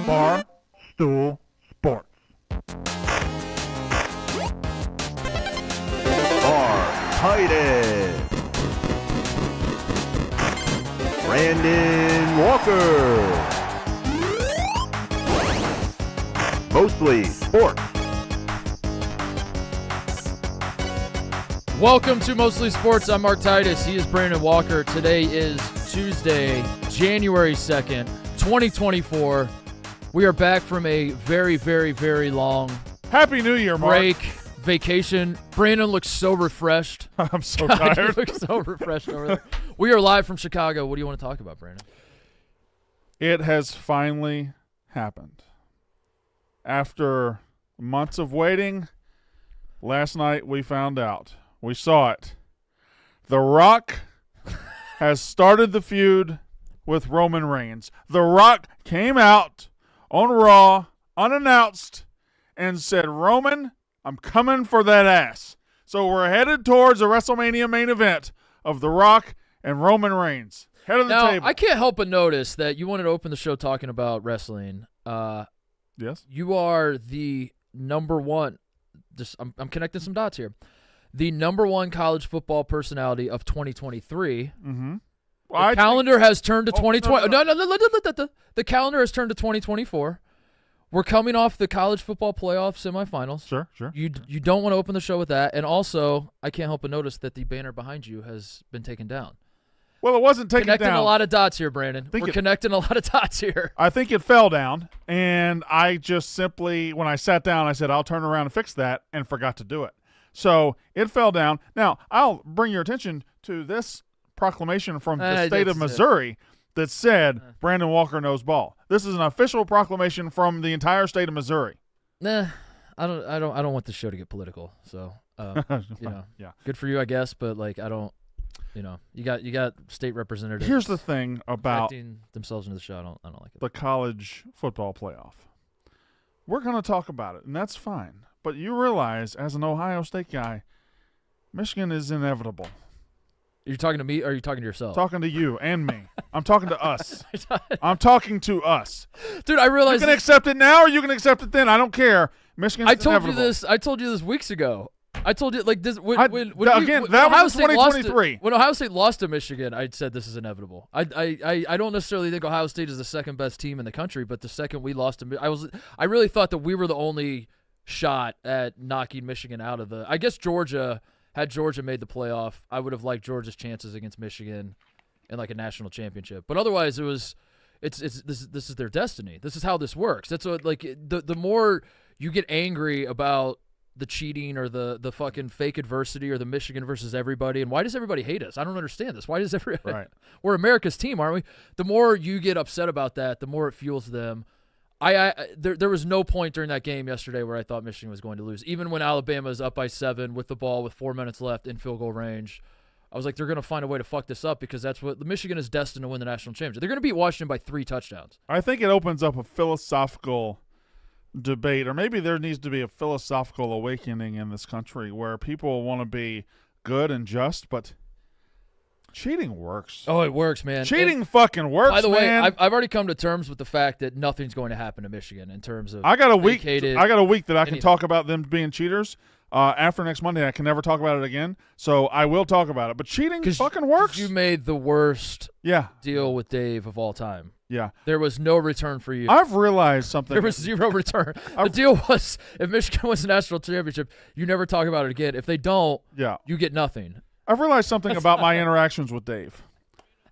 Bar Stool Sports. Titus, Brandon Walker, Mostly Sports. Welcome to Mostly Sports. I'm Mark Titus. He is Brandon Walker. Today is Tuesday, January 2nd, 2024. We are back from a very, very, very long Happy New Year, Mark. break, vacation. Brandon looks so refreshed. I'm so He tired. looks so refreshed over there. We are live from Chicago. What do you want to talk about, Brandon? It has finally happened. After months of waiting, last night we found out. We saw it. The Rock has started the feud with Roman Reigns. The Rock came out on Raw, unannounced, and said, Roman, I'm coming for that ass. So we're headed towards a WrestleMania main event of The Rock and Roman Reigns. Head of the Now, table. I can't help but notice that you wanted to open the show talking about wrestling. Yes? You are the number one. I'm connecting some dots here. The number one college football personality of 2023. Mm-hmm. The calendar has turned to 2020. no. No. The calendar has turned to 2024. We're coming off the college football playoff semifinals. Sure. You don't want to open the show with that. And also, I can't help but notice that the banner behind you has been taken down. Well, it wasn't taken Connecting down. a lot of dots here, Brandon. We're connecting a lot of dots here. I think it fell down, and I just simply, when I sat down, I said, I'll turn around and fix that, and forgot to do it. So it fell down. Now, I'll bring your attention to this proclamation from the state of Missouri that said Brandon Walker knows ball. This is an official proclamation from the entire state of Missouri. Nah, I don't want the show to get political. So, Yeah. good for you, I guess. But like, I don't. You got state representatives. Here's the thing about acting themselves into the show. I don't like it. the college football playoff. We're going to talk about it, and that's fine. But you realize, as an Ohio State guy, Michigan is inevitable. Are you talking to me or are you talking to yourself? Talking to you and me. I'm talking to us. I'm talking to us. Dude, I realize you can accept it now or you can accept it then. I don't care. Michigan's inevitable. I told you this weeks ago. I told you like this when that was 2023. When Ohio State lost to Michigan, I said this is inevitable. I don't necessarily think Ohio State is the second best team in the country, but the second we lost to I really thought that we were the only shot at knocking Michigan out of the. I guess had Georgia made the playoff, I would have liked Georgia's chances against Michigan in like a national championship. But otherwise, this is their destiny. This is how this works. That's what like the more you get angry about the cheating or the fucking fake adversity or the Michigan versus everybody, and why does everybody hate us? I don't understand this. Why does Right. We're America's team, aren't we? The more you get upset about that, the more it fuels them. There was no point during that game yesterday where I thought Michigan was going to lose. Even when Alabama is up by 7 with the ball with 4 minutes left in field goal range, I was like, they're going to find a way to fuck this up because that's what Michigan is destined to win the national championship. They're going to beat Washington by 3 touchdowns. I think it opens up a philosophical debate, or maybe there needs to be a philosophical awakening in this country where people want to be good and just, but cheating works. Oh, it works, man. Cheating fucking works, by the way, man. I've already come to terms with the fact that nothing's going to happen to Michigan in terms of I got a week that I can anything. talk about them being cheaters. After next Monday, I can never talk about it again. So I will talk about it. But cheating fucking works. You made the worst Yeah. deal with Dave of all time. Yeah. There was no return for you. I've realized something. There was zero return. The deal was if Michigan wins the national championship, you never talk about it again. If they don't, you get nothing. I've realized something about my interactions with Dave.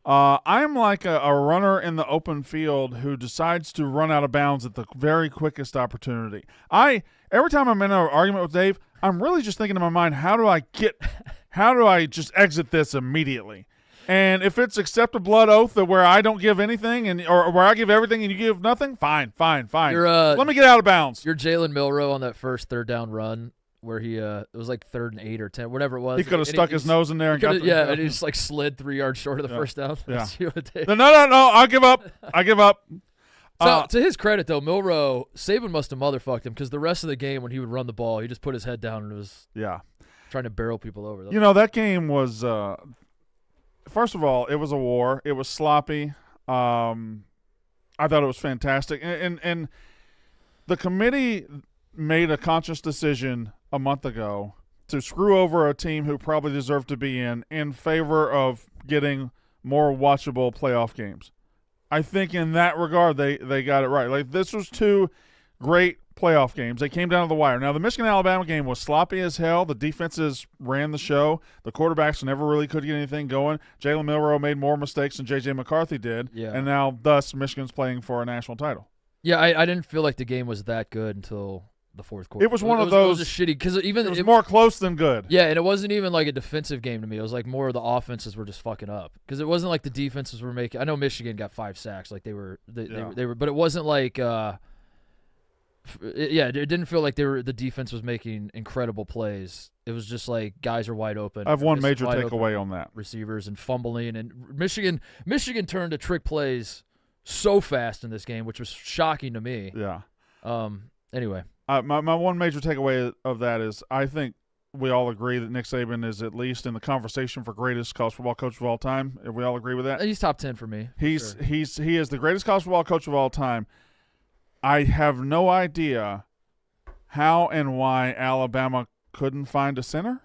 I'm like a runner in the open field who decides to run out of bounds at the very quickest opportunity. Every time I'm in an argument with Dave, I'm really just thinking in my mind, how do I just exit this immediately? And if it's accept a blood oath that where I don't give anything or where I give everything and you give nothing, fine. Let me get out of bounds. You're Jalen Milroe on that first third down run where he it was like 3rd and 8 or 10, whatever it was. He could have stuck his nose in there and got and he just like slid 3 yards short of the first down. Yeah. No, I give up. So to his credit though, Milroe, Saban must have motherfucked him because the rest of the game when he would run the ball, he just put his head down and was trying to barrel people over. That game was first of all, it was a war. It was sloppy. I thought it was fantastic. And the committee made a conscious decision a month ago to screw over a team who probably deserved to be in favor of getting more watchable playoff games. I think in that regard they got it right. Like, this was two great playoff games. They came down to the wire. Now, the Michigan-Alabama game was sloppy as hell. The defenses ran the show. The quarterbacks never really could get anything going. Jalen Milroe made more mistakes than J.J. McCarthy did, and now, thus, Michigan's playing for a national title. Yeah, I didn't feel like the game was that good until the fourth quarter. It was one of those. It was shitty because even it was more close than good. Yeah, and it wasn't even like a defensive game to me. It was like more of the offenses were just fucking up because it wasn't like the defenses were making. I know Michigan got 5 sacks, like they were, but it wasn't like. It didn't feel like the defense was making incredible plays. It was just like guys are wide open. I have one major takeaway on that: receivers and fumbling, and Michigan turned to trick plays so fast in this game, which was shocking to me. Yeah. Anyway, my one major takeaway of that is I think we all agree that Nick Saban is at least in the conversation for greatest college football coach of all time. We all agree with that. He's top 10 for me. He is the greatest college football coach of all time. I have no idea how and why Alabama couldn't find a center.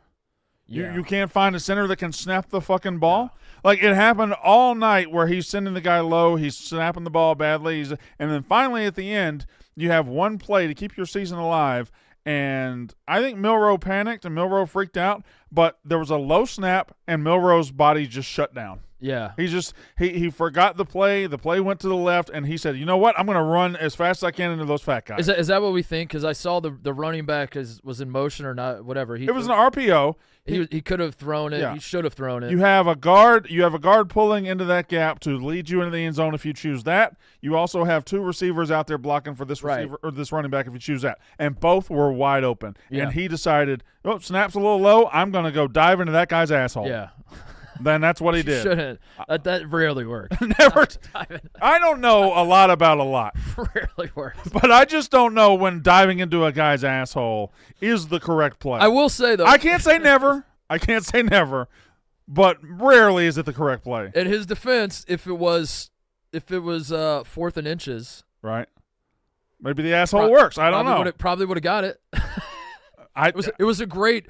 Yeah. You can't find a center that can snap the fucking ball. Like, it happened all night where he's sending the guy low, he's snapping the ball badly, and then finally at the end you have one play to keep your season alive. And I think Milroe panicked and Milroe freaked out, but there was a low snap and Milroe's body just shut down. Yeah. He forgot the play. The play went to the left, and he said, "You know what? I'm going to run as fast as I can into those fat guys." Is that what we think? Because I saw the running back was in motion or not, whatever. It was an RPO. He could have thrown it. Yeah. He should have thrown it. You have a guard pulling into that gap to lead you into the end zone if you choose that. You also have 2 receivers out there blocking for this receiver or this running back if you choose that. And both were wide open. Yeah. And he decided, "Oh, snap's a little low. I'm going to go dive into that guy's asshole." Yeah. Then that's what he did. Shouldn't. That rarely works. Never. I don't know a lot about a lot. Rarely works. But I just don't know when diving into a guy's asshole is the correct play. I will say, though. I can't say never. But rarely is it the correct play. In his defense, if it was 4th and inches. Right. Maybe the asshole works. I don't know. Probably would have got it. It was a great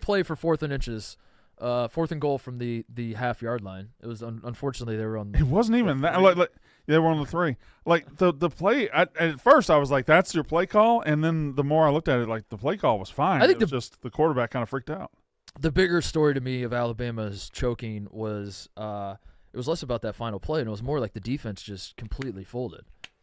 play for 4th and inches. 4th and goal from the half-yard line. It was unfortunately they were on. It wasn't even that. Like they were on the 3. Like the play. At first I was like, "That's your play call," and then the more I looked at it, like the play call was fine. I think it was just the quarterback kind of freaked out. The bigger story to me of Alabama's choking was it was less about that final play, and it was more like the defense just completely folded.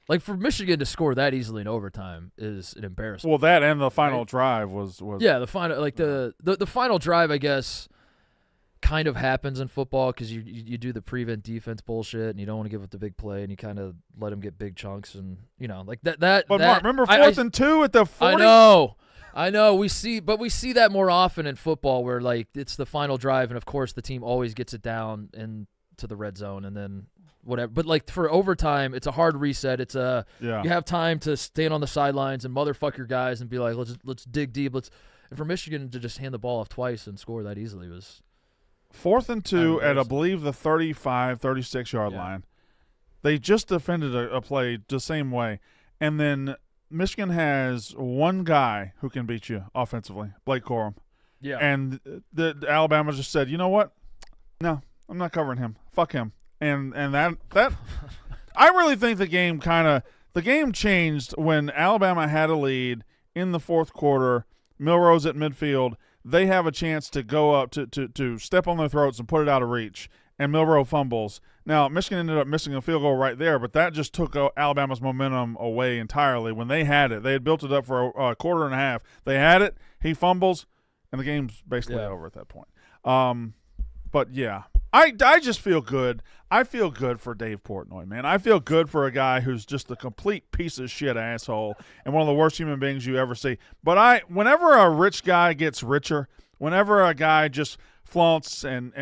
Like, for Michigan to score that easily in overtime is an embarrassment. Well, that and the final drive was. Yeah, the final the final drive, I guess, kind of happens in football because you do the prevent defense bullshit and you don't want to give up the big play and you kind of let them get big chunks and like that. But Mark, remember 4th and 2 at the 40? I know. We see that more often in football where like it's the final drive and of course the team always gets it down into the red zone and then whatever. But like for overtime, it's a hard reset. It's you have time to stand on the sidelines and motherfuck your guys and be like, let's dig deep. And for Michigan to just hand the ball off twice and score that easily was. 4th and 2 at, I believe, the 35, 36-yard line. They just defended a play the same way. And then Michigan has one guy who can beat you offensively, Blake Corum. Yeah. And the Alabama just said, "You know what? No, I'm not covering him. Fuck him." And that I really think the game changed when Alabama had a lead in the 4th quarter. Milroe's at midfield. They have a chance to go up to step on their throats and put it out of reach, and Milroe fumbles. Now, Michigan ended up missing a field goal right there, but that just took Alabama's momentum away entirely. When they had it, they had built it up for a quarter and a half. They had it, he fumbles, and the game's basically over at that point. But, yeah, I just feel good. I feel good for Dave Portnoy, man. I feel good for a guy who's just a complete piece of shit asshole and one of the worst human beings you ever see. But whenever a rich guy gets richer, whenever a guy just flaunts and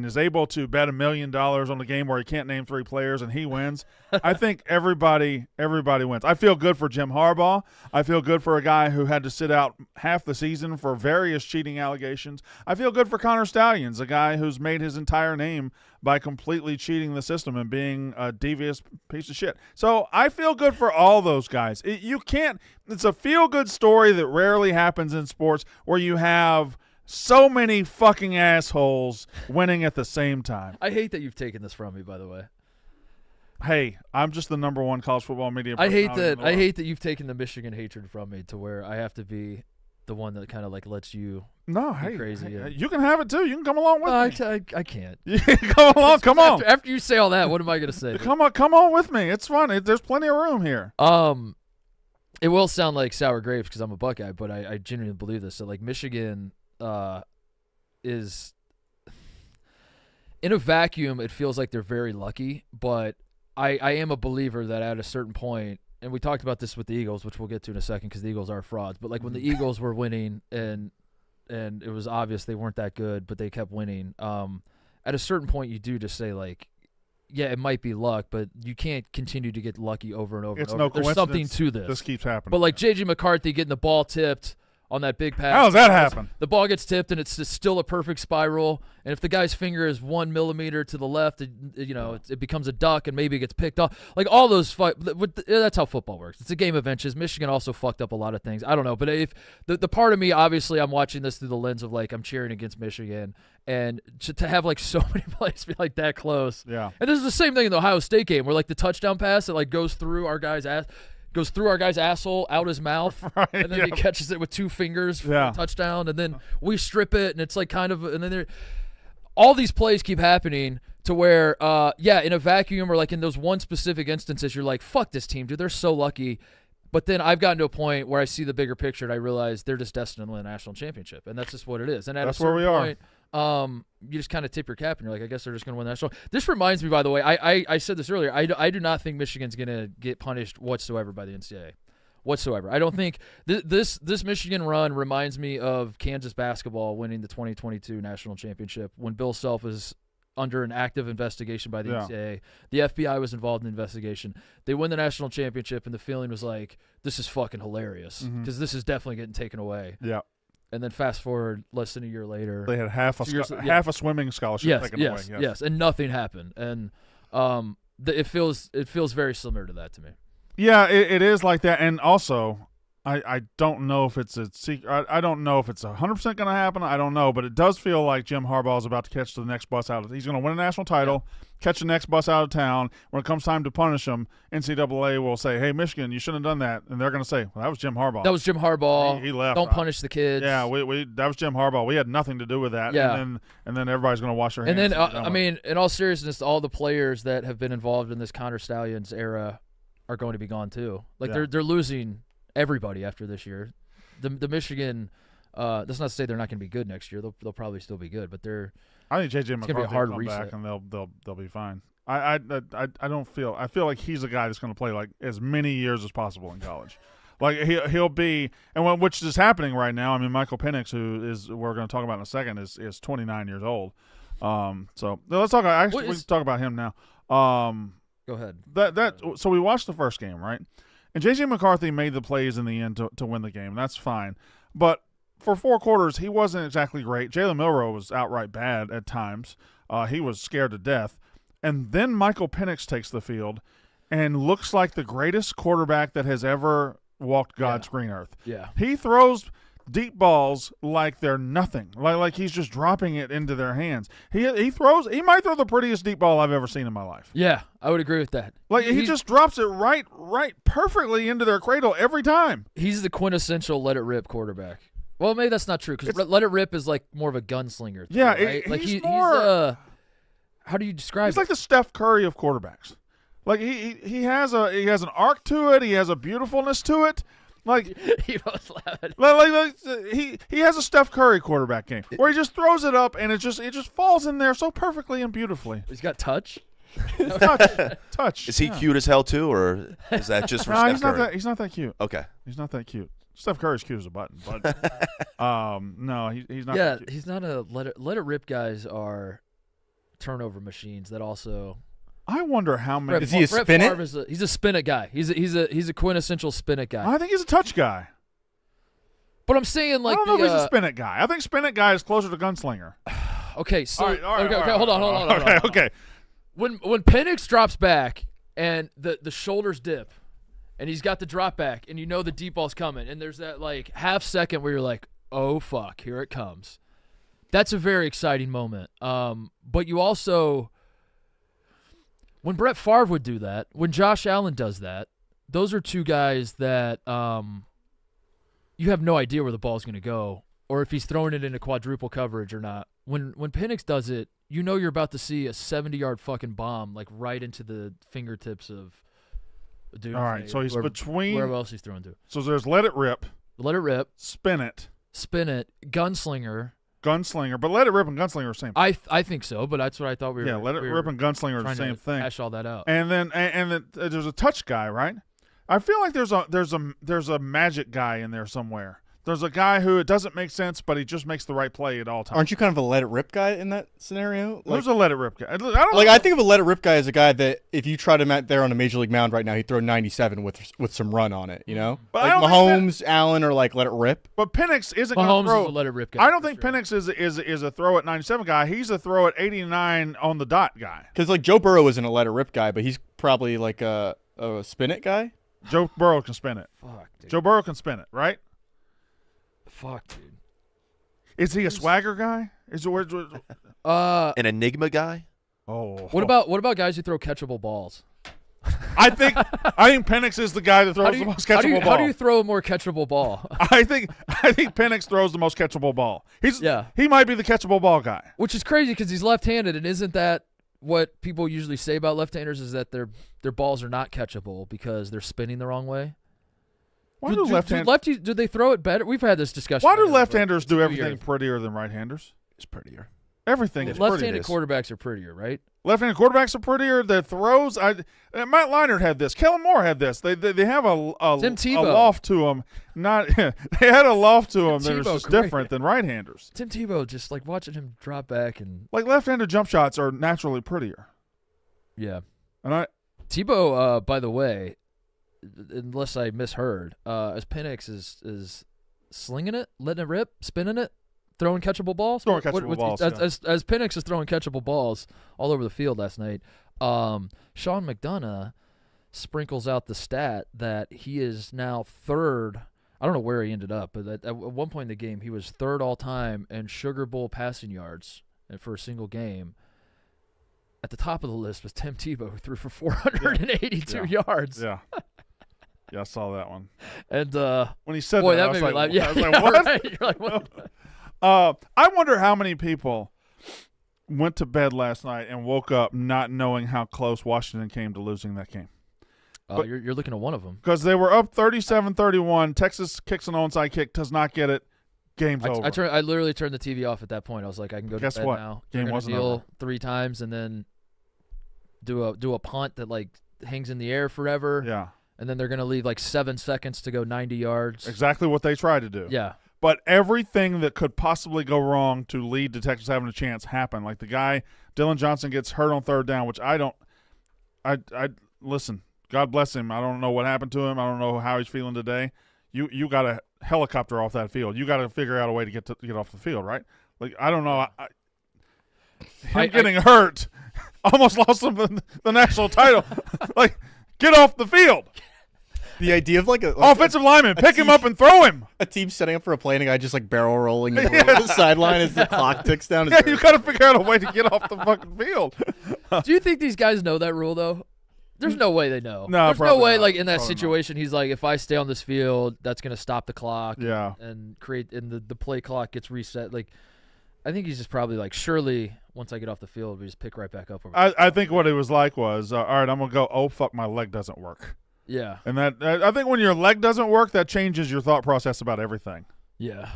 is able to bet $1 million on a game where he can't name 3 players and he wins, I think everybody wins. I feel good for Jim Harbaugh. I feel good for a guy who had to sit out half the season for various cheating allegations. I feel good for Connor Stallions, a guy who's made his entire name by completely cheating the system and being a devious piece of shit. So I feel good for all those guys. It's a feel-good story that rarely happens in sports where you have so many fucking assholes winning at the same time. I hate that you've taken this from me, by the way. Hey, I'm just the #1 college football media I hate personality in the that. I world. hate that you've taken the Michigan hatred from me to where I have to be the one that kind of like lets you. No, be hey, crazy. hey, Yeah. you can have it too. You can come along with No, me. I can't. You can come along. Come on. After you say all that, what am I gonna say? Come on with me. It's fun. There's plenty of room here. It will sound like sour grapes because I'm a Buckeye, but I genuinely believe this. So like Michigan is in a vacuum. It feels like they're very lucky, but I am a believer that at a certain point, and we talked about this with the Eagles, which we'll get to in a second because the Eagles are frauds. But like when the Eagles were winning and it was obvious they weren't that good, but they kept winning. At a certain point, you do just say like, yeah, it might be luck, but you can't continue to get lucky over and over. It's and over. no There's something coincidence to this. This keeps happening. But like J.J. McCarthy getting the ball tipped on that big pass. How does that happen? The ball gets tipped and it's just still a perfect spiral. And if the guy's finger is 1 millimeter to the left, it becomes a duck and maybe it gets picked off. Like all those that's how football works. It's a game of inches. Michigan also fucked up a lot of things. I don't know, but if the part of me, obviously, I'm watching this through the lens of like I'm cheering against Michigan, and to have like so many plays be like that close. Yeah. And this is the same thing in the Ohio State game where like the touchdown pass it like goes through our guy's ass. Goes through our guy's asshole, out his mouth, Right, and then he catches it with 2 fingers for a touchdown, and then we strip it, and it's like kind of, and then all these plays keep happening to where, in a vacuum or like in those one specific instances, you're like, fuck this team, dude, they're so lucky. But then I've gotten to a point where I see the bigger picture, and I realize they're just destined to win a national championship, and that's just what it is. And at That's a certain where we are. point, you just kind of tip your cap, and you're like, I guess they're just going to win the national. This reminds me, by the way, I said this earlier. I do not think Michigan's going to get punished whatsoever by the NCAA. Whatsoever. I don't think this Michigan run reminds me of Kansas basketball winning the 2022 national championship when Bill Self was under an active investigation by the NCAA. The FBI was involved in the investigation. They win the national championship, and the feeling was like, this is fucking hilarious because this is definitely getting taken away. Yeah. And then fast forward less than a year later. They had half a swimming scholarship taken away. Yes, and nothing happened. And it feels very similar to that to me. Yeah, it is like that. And also, I don't know if it's a secret. I don't know if it's 100% going to happen. I don't know, but it does feel like Jim Harbaugh is about to catch the next bus out. He's going to win a national title, catch the next bus out of town. When it comes time to punish him, NCAA will say, "Hey, Michigan, you shouldn't have done that," and they're going to say, "Well, that was Jim Harbaugh. That was Jim Harbaugh. He left. Don't punish the kids." Yeah, that was Jim Harbaugh. We had nothing to do with that. Yeah. and then everybody's going to wash their hands. And then I mean, in all seriousness, all the players that have been involved in this Connor Stallions era are going to be gone too. Like they're losing everybody after this year. The Michigan, that's not to say they're not going to be good next year. They'll probably still be good, but I think JJ McCarthy be a hard will come reset. back and they'll be fine. I feel like he's a guy that's going to play like as many years as possible in college. Like he'll be, and which is happening right now. I mean, Michael Penix, who is we're going to talk about in a second, is 29 years old. So let's talk. We can talk about him now. Go ahead. So we watched the first game, right? And J.J. McCarthy made the plays in the end to win the game. That's fine. But for 4 quarters, he wasn't exactly great. Jalen Milroe was outright bad at times. He was scared to death. And then Michael Penix takes the field and looks like the greatest quarterback that has ever walked God's green earth. Yeah. He throws deep balls like they're nothing. Like he's just dropping it into their hands. He might throw the prettiest deep ball I've ever seen in my life. Yeah, I would agree with that. Like he just drops it right perfectly into their cradle every time. He's the quintessential let it rip quarterback. Well, maybe that's not true because let it rip is like more of a gunslinger. Too, Yeah, right? Like he's more. How do you describe? He's it? like the Steph Curry of quarterbacks. Like he has an arc to it. He has a beautifulness to it. Like he was laughing. He has a Steph Curry quarterback game where he just throws it up and it just falls in there so perfectly and beautifully. He's got touch. Touch. Is he cute as hell too, or is that just for No, Steph he's not Curry? that. He's not that cute. Okay. He's not that cute. Steph Curry's cute as a button, but no, he's not. Yeah, cute. he's not a let it rip. Guys are turnover machines that also. I wonder how many. Is he a Brett spin it? Favre he's a spin it guy. He's a quintessential spin it guy. I think he's a touch guy. But I'm saying like I don't know if he's a spin it guy. I think spin it guy is closer to gunslinger. Okay, so All right, hold on. Okay. When Penix drops back and the shoulders dip, and he's got the drop back, and you know the deep ball's coming, and there's that like half second where you're like, oh fuck, here it comes. That's a very exciting moment. But you also, when Brett Favre would do that, when Josh Allen does that, those are two guys that you have no idea where the ball's going to go, or if he's throwing it into quadruple coverage or not. When Penix does it, you know you're about to see a 70-yard fucking bomb like right into the fingertips of a dude. All right, so he's between. Wherever else he's throwing to. So there's let it rip, Let it rip, spin it, gunslinger. gunslinger, but let it rip and gunslinger are the same. I think so, but that's what I thought we were. Yeah, let it rip and gunslinger are the same thing. Hash all that out. And then there's a touch guy, right? I feel like there's a magic guy in there somewhere. There's a guy who it doesn't make sense, but he just makes the right play at all times. Aren't you kind of a let it rip guy in that scenario? Who's a let it rip guy? I don't Like know. I think of a let it rip guy as a guy that if you tried him out there on a major league mound right now, he'd throw 97 with some run on it. You know, But I like don't Mahomes, Allen, or like let it rip. But Penix isn't going to Mahomes throw. is a let it rip guy. I don't for think sure. Penix is a throw at 97 guy. He's a throw at 89 on the dot guy. Because like Joe Burrow isn't a let it rip guy, but he's probably like a spin it guy. Joe Burrow can spin it. Fuck, dude. Joe Burrow can spin it, right? Fuck, dude. Is he a swagger guy? Is it where? An enigma guy? Oh, What about guys who throw catchable balls? I think Penix is the guy that throws the most catchable ball. How do you throw a more catchable ball? I think Penix throws the most catchable ball. He might be the catchable ball guy. Which is crazy because he's left-handed, and isn't that what people usually say about left-handers is that their balls are not catchable because they're spinning the wrong way? Why do lefties do they throw it better? We've had this discussion. Why do already, left-handers do 2 everything years. prettier than right-handers? It's prettier. Everything is Left-handed prettier. quarterbacks are prettier, right? Left-handed quarterbacks are prettier. Their throws. Matt Leinart had this. Kellen Moore had this. They have a Tim Tebow. loft to them. They had a loft to them that was Tebow, just great. different than right-handers. Tim Tebow, just like watching him drop back and Like left-handed jump shots are naturally prettier. yeah. And Tebow, by the way, unless I misheard, as Penix is slinging it, letting it rip, spinning it, throwing catchable balls. Throwing catchable balls, yeah. As Penix is throwing catchable balls all over the field last night. Sean McDonough sprinkles out the stat that he is now third. I don't know where he ended up, but at one point in the game, he was third all time in Sugar Bowl passing yards for a single game. At the top of the list was Tim Tebow, who threw for 482 yards. yeah. Yeah, I saw that one. And When he said boy, that, that I made me was laugh. like, Yeah, I was like, yeah, what? right. You're like, what? I wonder how many people went to bed last night and woke up not knowing how close Washington came to losing that game. But- You're looking at one of them. Because they were up 37-31. Texas kicks an onside kick, does not get it. Game's over. I literally turned the TV off at that point. I was like, I can go Guess to bed what? now. Game They're gonna wasn't deal over. 3 times and then do a punt that like hangs in the air forever. Yeah. And then they're gonna leave like 7 seconds to go 90 yards. Exactly what they tried to do. Yeah. But everything that could possibly go wrong to lead to Texas having a chance happened. Like the guy, Dylan Johnson, gets hurt on third down, which I listen, God bless him. I don't know what happened to him. I don't know how he's feeling today. You got to helicopter off that field. You got to figure out a way to get off the field, right? Like I don't know. Him getting hurt almost lost him the national title. Like get off the field. The idea of like Offensive lineman, pick him up and throw him. a team setting up for a play and a guy just like barrel rolling over the sideline as the clock ticks down. Yeah, you got to figure out a way to get off the fucking field. Do you think these guys know that rule though? There's no way they know. No, There's no probably way not. like in that Probably not. situation he's like, if I stay on this field, that's gonna stop the clock. Yeah. And the play clock gets reset. Like I think he's just probably like, surely once I get off the field, we just pick right back up. I think what it was like was, all right, I'm going to go, oh, fuck, my leg doesn't work. Yeah. And that I think when your leg doesn't work, that changes your thought process about everything. Yeah.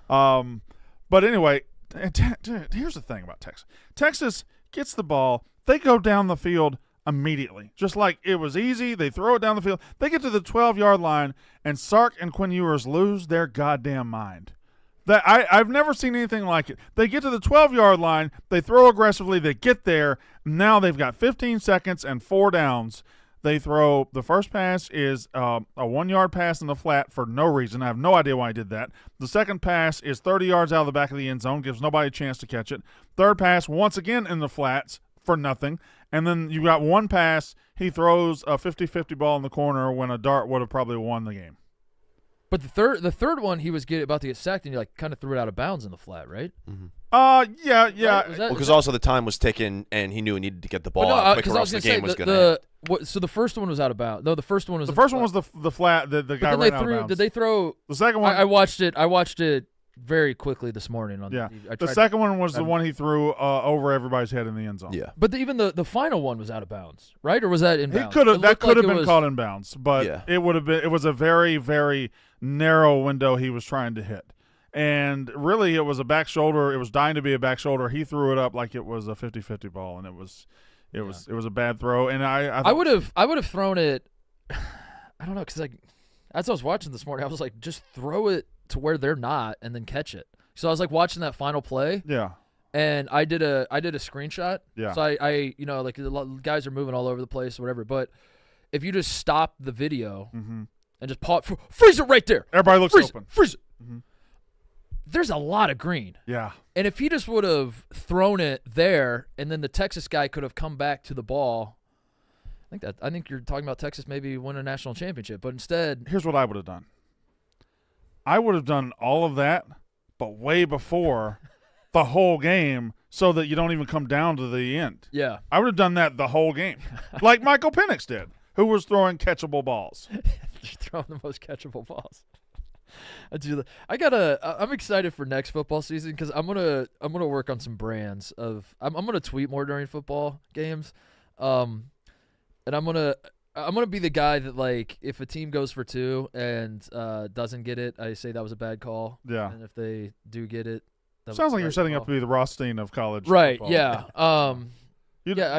But anyway, here's the thing about Texas. Texas gets the ball. They go down the field immediately. Just like it was easy. They throw it down the field. They get to the 12-yard line, and Sark and Quinn Ewers lose their goddamn mind. I've never seen anything like it. They get to the 12-yard line. They throw aggressively. They get there. Now they've got 15 seconds and 4 downs. They throw – the first pass is a 1-yard pass in the flat for no reason. I have no idea why he did that. The second pass is 30 yards out of the back of the end zone, gives nobody a chance to catch it. Third pass, once again in the flats for nothing. And then you got one pass. He throws a 50-50 ball in the corner when a dart would have probably won the game. But the third one, he was about to get sacked, and he kind of threw it out of bounds in the flat, right? Mm-hmm. Yeah. Right? Because also the time was ticking, and he knew he needed to get the ball no, out quicker, 'cause I or was else the gonna game say was going to end. So the first one was out of bounds. No, the first one was The first one was the flat. The guy ran out of bounds. Did they throw? The second one. I watched it very quickly this morning. The second one was the one he threw over everybody's head in the end zone. Yeah. But even the final one was out of bounds, right? Or was that in bounds? That could have been caught in bounds, but Yeah. it would have been. It was a very, very narrow window he was trying to hit, and really it was a back shoulder. It was dying to be a back shoulder. He threw it up like it was a 50-50 ball, and it was a bad throw. And I would have thrown it. I don't know, because as I was watching this morning, I was like, just throw it to where they're not and then catch it. So I was watching that final play. Yeah. And I did a screenshot. Yeah. So I a lot of guys are moving all over the place or whatever. But if you just stop the video and just pause, freeze it right there. Everybody looks open. Freeze it. There's a lot of green. Yeah. And if he just would have thrown it there, and then the Texas guy could have come back to the ball, I think you're talking about Texas maybe win a national championship. But instead, here's what I would have done. I would have done all of that, but way before the whole game, so that you don't even come down to the end. Yeah. I would have done that the whole game, like Michael Penix did, who was throwing catchable balls. You're throwing the most catchable balls. I'm excited for next football season because I'm gonna work on some brands of. I'm gonna tweet more during football games, and I'm gonna be the guy that if a team goes for 2 and doesn't get it, I say that was a bad call. Yeah. And if they do get it, that sounds was like a you're right setting call. up to be the Rothstein of college. Right. football. Yeah.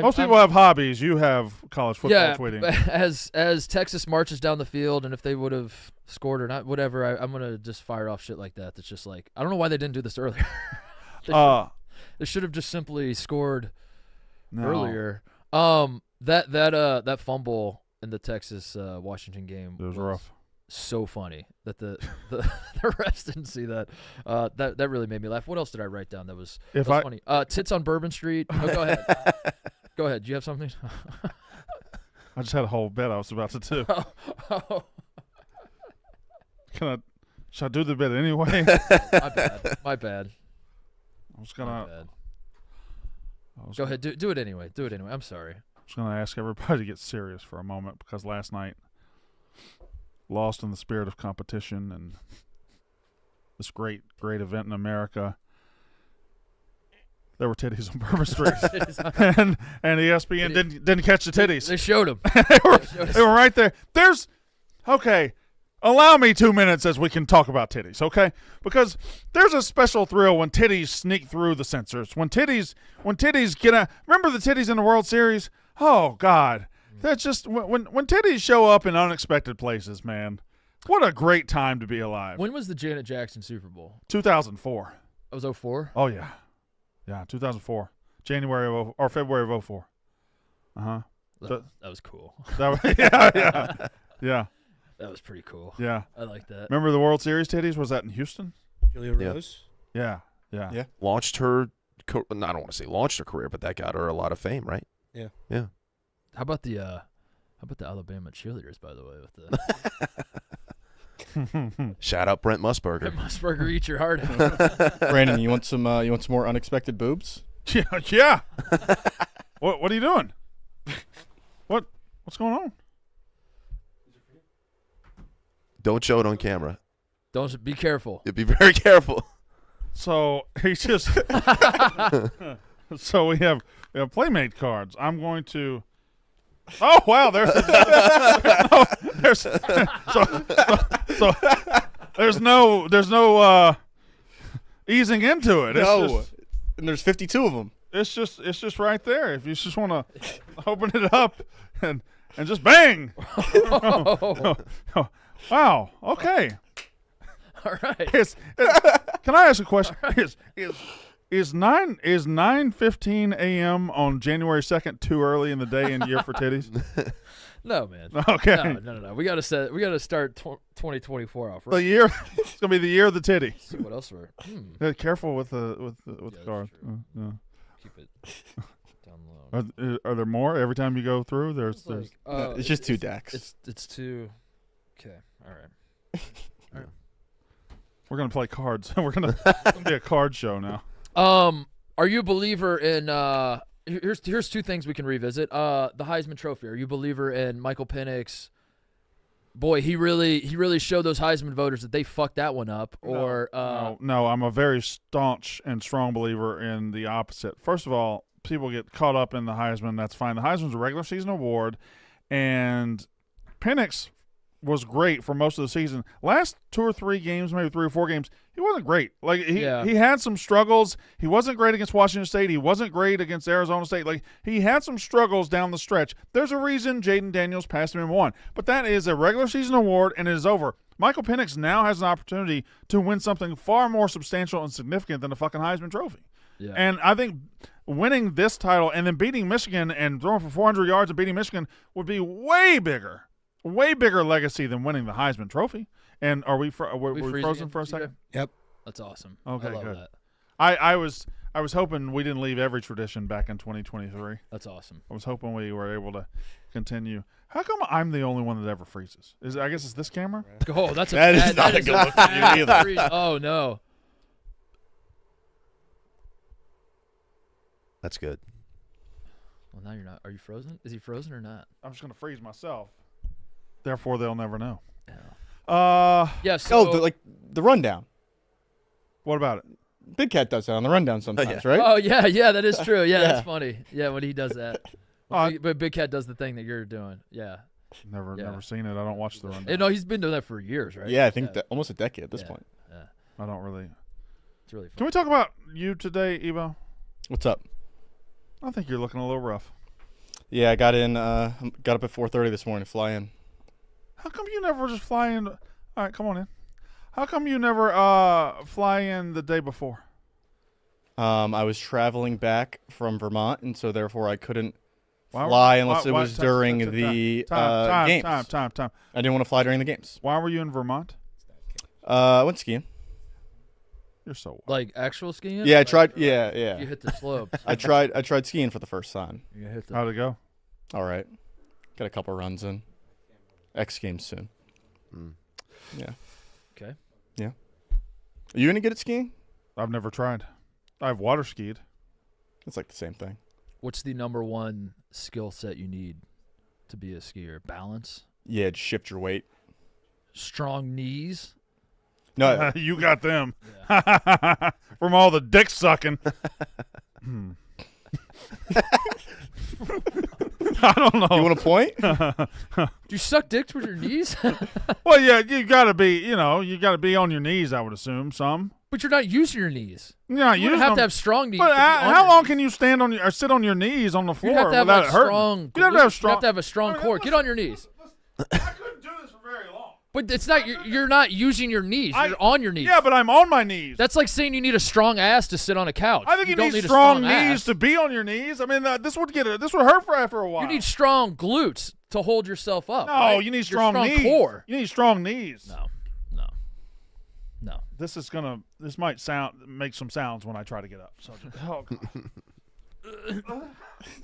Most people have hobbies. You have college football tweeting. As Texas marches down the field, and if they would have scored or not, whatever, I'm gonna just fire off shit like that. That's just I don't know why they didn't do this earlier. They should have just simply scored earlier. That fumble in the Texas Washington game It was rough. So funny that the refs didn't see that. That really made me laugh. What else did I write down that was funny? Tits on Bourbon Street. Oh, go ahead. Go ahead. Do you have something? I just had a whole bit I was about to do. Should I do the bit anyway? My bad. I was gonna. Go ahead. Do it anyway. I'm sorry. I was gonna ask everybody to get serious for a moment because last night, lost in the spirit of competition and this great event in America, there were titties on Bourbon Street, and ESPN didn't catch the titties. They showed them. They were right there. Okay. Allow me 2 minutes as we can talk about titties, okay? Because there's a special thrill when titties sneak through the censors. When titties get out. Remember the titties in the World Series? Oh God, that's just when titties show up in unexpected places, man. What a great time to be alive. When was the Janet Jackson Super Bowl? 2004. It was 2004? Oh yeah, 2004, January or February of 2004. That was cool. Yeah. That was pretty cool. Yeah. I like that. Remember the World Series titties? Was that in Houston? Julia Rose? Yeah. Launched her, I don't want to say launched her career, but that got her a lot of fame, right? Yeah. How about the Alabama cheerleaders, by the way? With the Shout out Brent Musburger. Musburger, eat your heart out. Brandon, you want some more unexpected boobs? Yeah. What are you doing? What's going on? Don't show it on camera. Don't be careful. Be very careful. So he just. So we have Playmate cards. I'm going to. Oh wow! There's no easing into it. It's No, just, and there's 52 of them. It's just right there. If you just want to open it up and just bang. Wow. Okay. All right. Can I ask a question? Is 9:15 a.m. on January 2nd too early in the day and year for titties? No, man. Okay. No. We gotta start 2024 off. The Right? year it's gonna be the year of the titty. See what else we're. Careful with the card. Yeah. Keep it down low. Are there more every time you go through? There's It's just 2 decks. It's two. Okay. All right. we're gonna play cards. It's gonna be a card show now. Are you a believer in? Here's two things we can revisit. The Heisman Trophy. Are you a believer in Michael Penix? Boy, he really showed those Heisman voters that they fucked that one up. Or no, I'm a very staunch and strong believer in the opposite. First of all, people get caught up in the Heisman. That's fine. The Heisman's a regular season award, and Penix was great for most of the season. Last 2 or 3 games, maybe 3 or 4 games, he wasn't great. Like he had some struggles. He wasn't great against Washington State. He wasn't great against Arizona State. Like he had some struggles down the stretch. There's a reason Jaden Daniels passed him and won. But that is a regular season award, and it is over. Michael Penix now has an opportunity to win something far more substantial and significant than the fucking Heisman Trophy. Yeah. And I think winning this title and then beating Michigan and throwing for 400 yards and beating Michigan would be way bigger legacy than winning the Heisman Trophy. And are we frozen for a second? Yep. That's awesome. Okay, I love good. that. I was hoping we didn't leave every tradition back in 2023. That's awesome. I was hoping we were able to continue. How come I'm the only one that ever freezes? I guess it's this camera? Oh, that's That is not a good look for you either. Oh no. That's good. Well, now you're not. Are you frozen? Is he frozen or not? I'm just going to freeze myself. Therefore, they'll never know. Yeah. Yes. Oh, So, The rundown. What about it? Big Cat does that on the rundown sometimes, right? Oh yeah, that is true. Yeah, Yeah. that's funny. Yeah, when he does that. But Big Cat does the thing that you're doing. Yeah. Never Yeah. seen it. I don't watch the rundown. No, he's been doing that for years, right? Yeah, I think that almost a decade at this point. Yeah. I don't really. It's really fun. Can we talk about you today, Evo? What's up? I think you're looking a little rough. Yeah, I got up at 4:30 this morning to fly in. How come you never just fly in? All right, come on in. How come you never fly in the day before? I was traveling back from Vermont, and so therefore I couldn't fly unless it was during the games. Time. I didn't want to fly during the games. Why were you in Vermont? I went skiing. You're so wild. Like actual skiing? Yeah, I Like, tried. Yeah. You hit the slopes. I tried skiing for the first time. You hit the. How'd it go? All right, got a couple runs in. X Games soon. Yeah. Okay. Yeah. Are you any good at skiing? I've never tried. I've water skied. It's like the same thing. What's the number one skill set you need to be a skier? Balance, Yeah, just shift your weight. strong knees. No, You got them. From all the dick sucking. I don't know. you want to point? Do you suck dicks with your knees? Well, yeah, you gotta be on your knees. I would assume some. But you're not using your knees. Yeah, You don't have to have strong knees. But to be on how your long knees. can you stand on or sit on your knees on the floor You have to have without like it hurting? strong. You have to have glutes. strong. You have to have a strong core. Get on your knees. I couldn't do this for very long. But it's not. You're not using your knees. You're on your knees. Yeah, but I'm on my knees. That's like saying you need a strong ass to sit on a couch. I think you don't need a strong knees ass. to be on your knees. I mean, this would hurt for after a while. You need strong glutes to hold yourself up. no. right? You need Your strong knees. core. You need strong knees. No. This might make some sounds when I try to get up. So, oh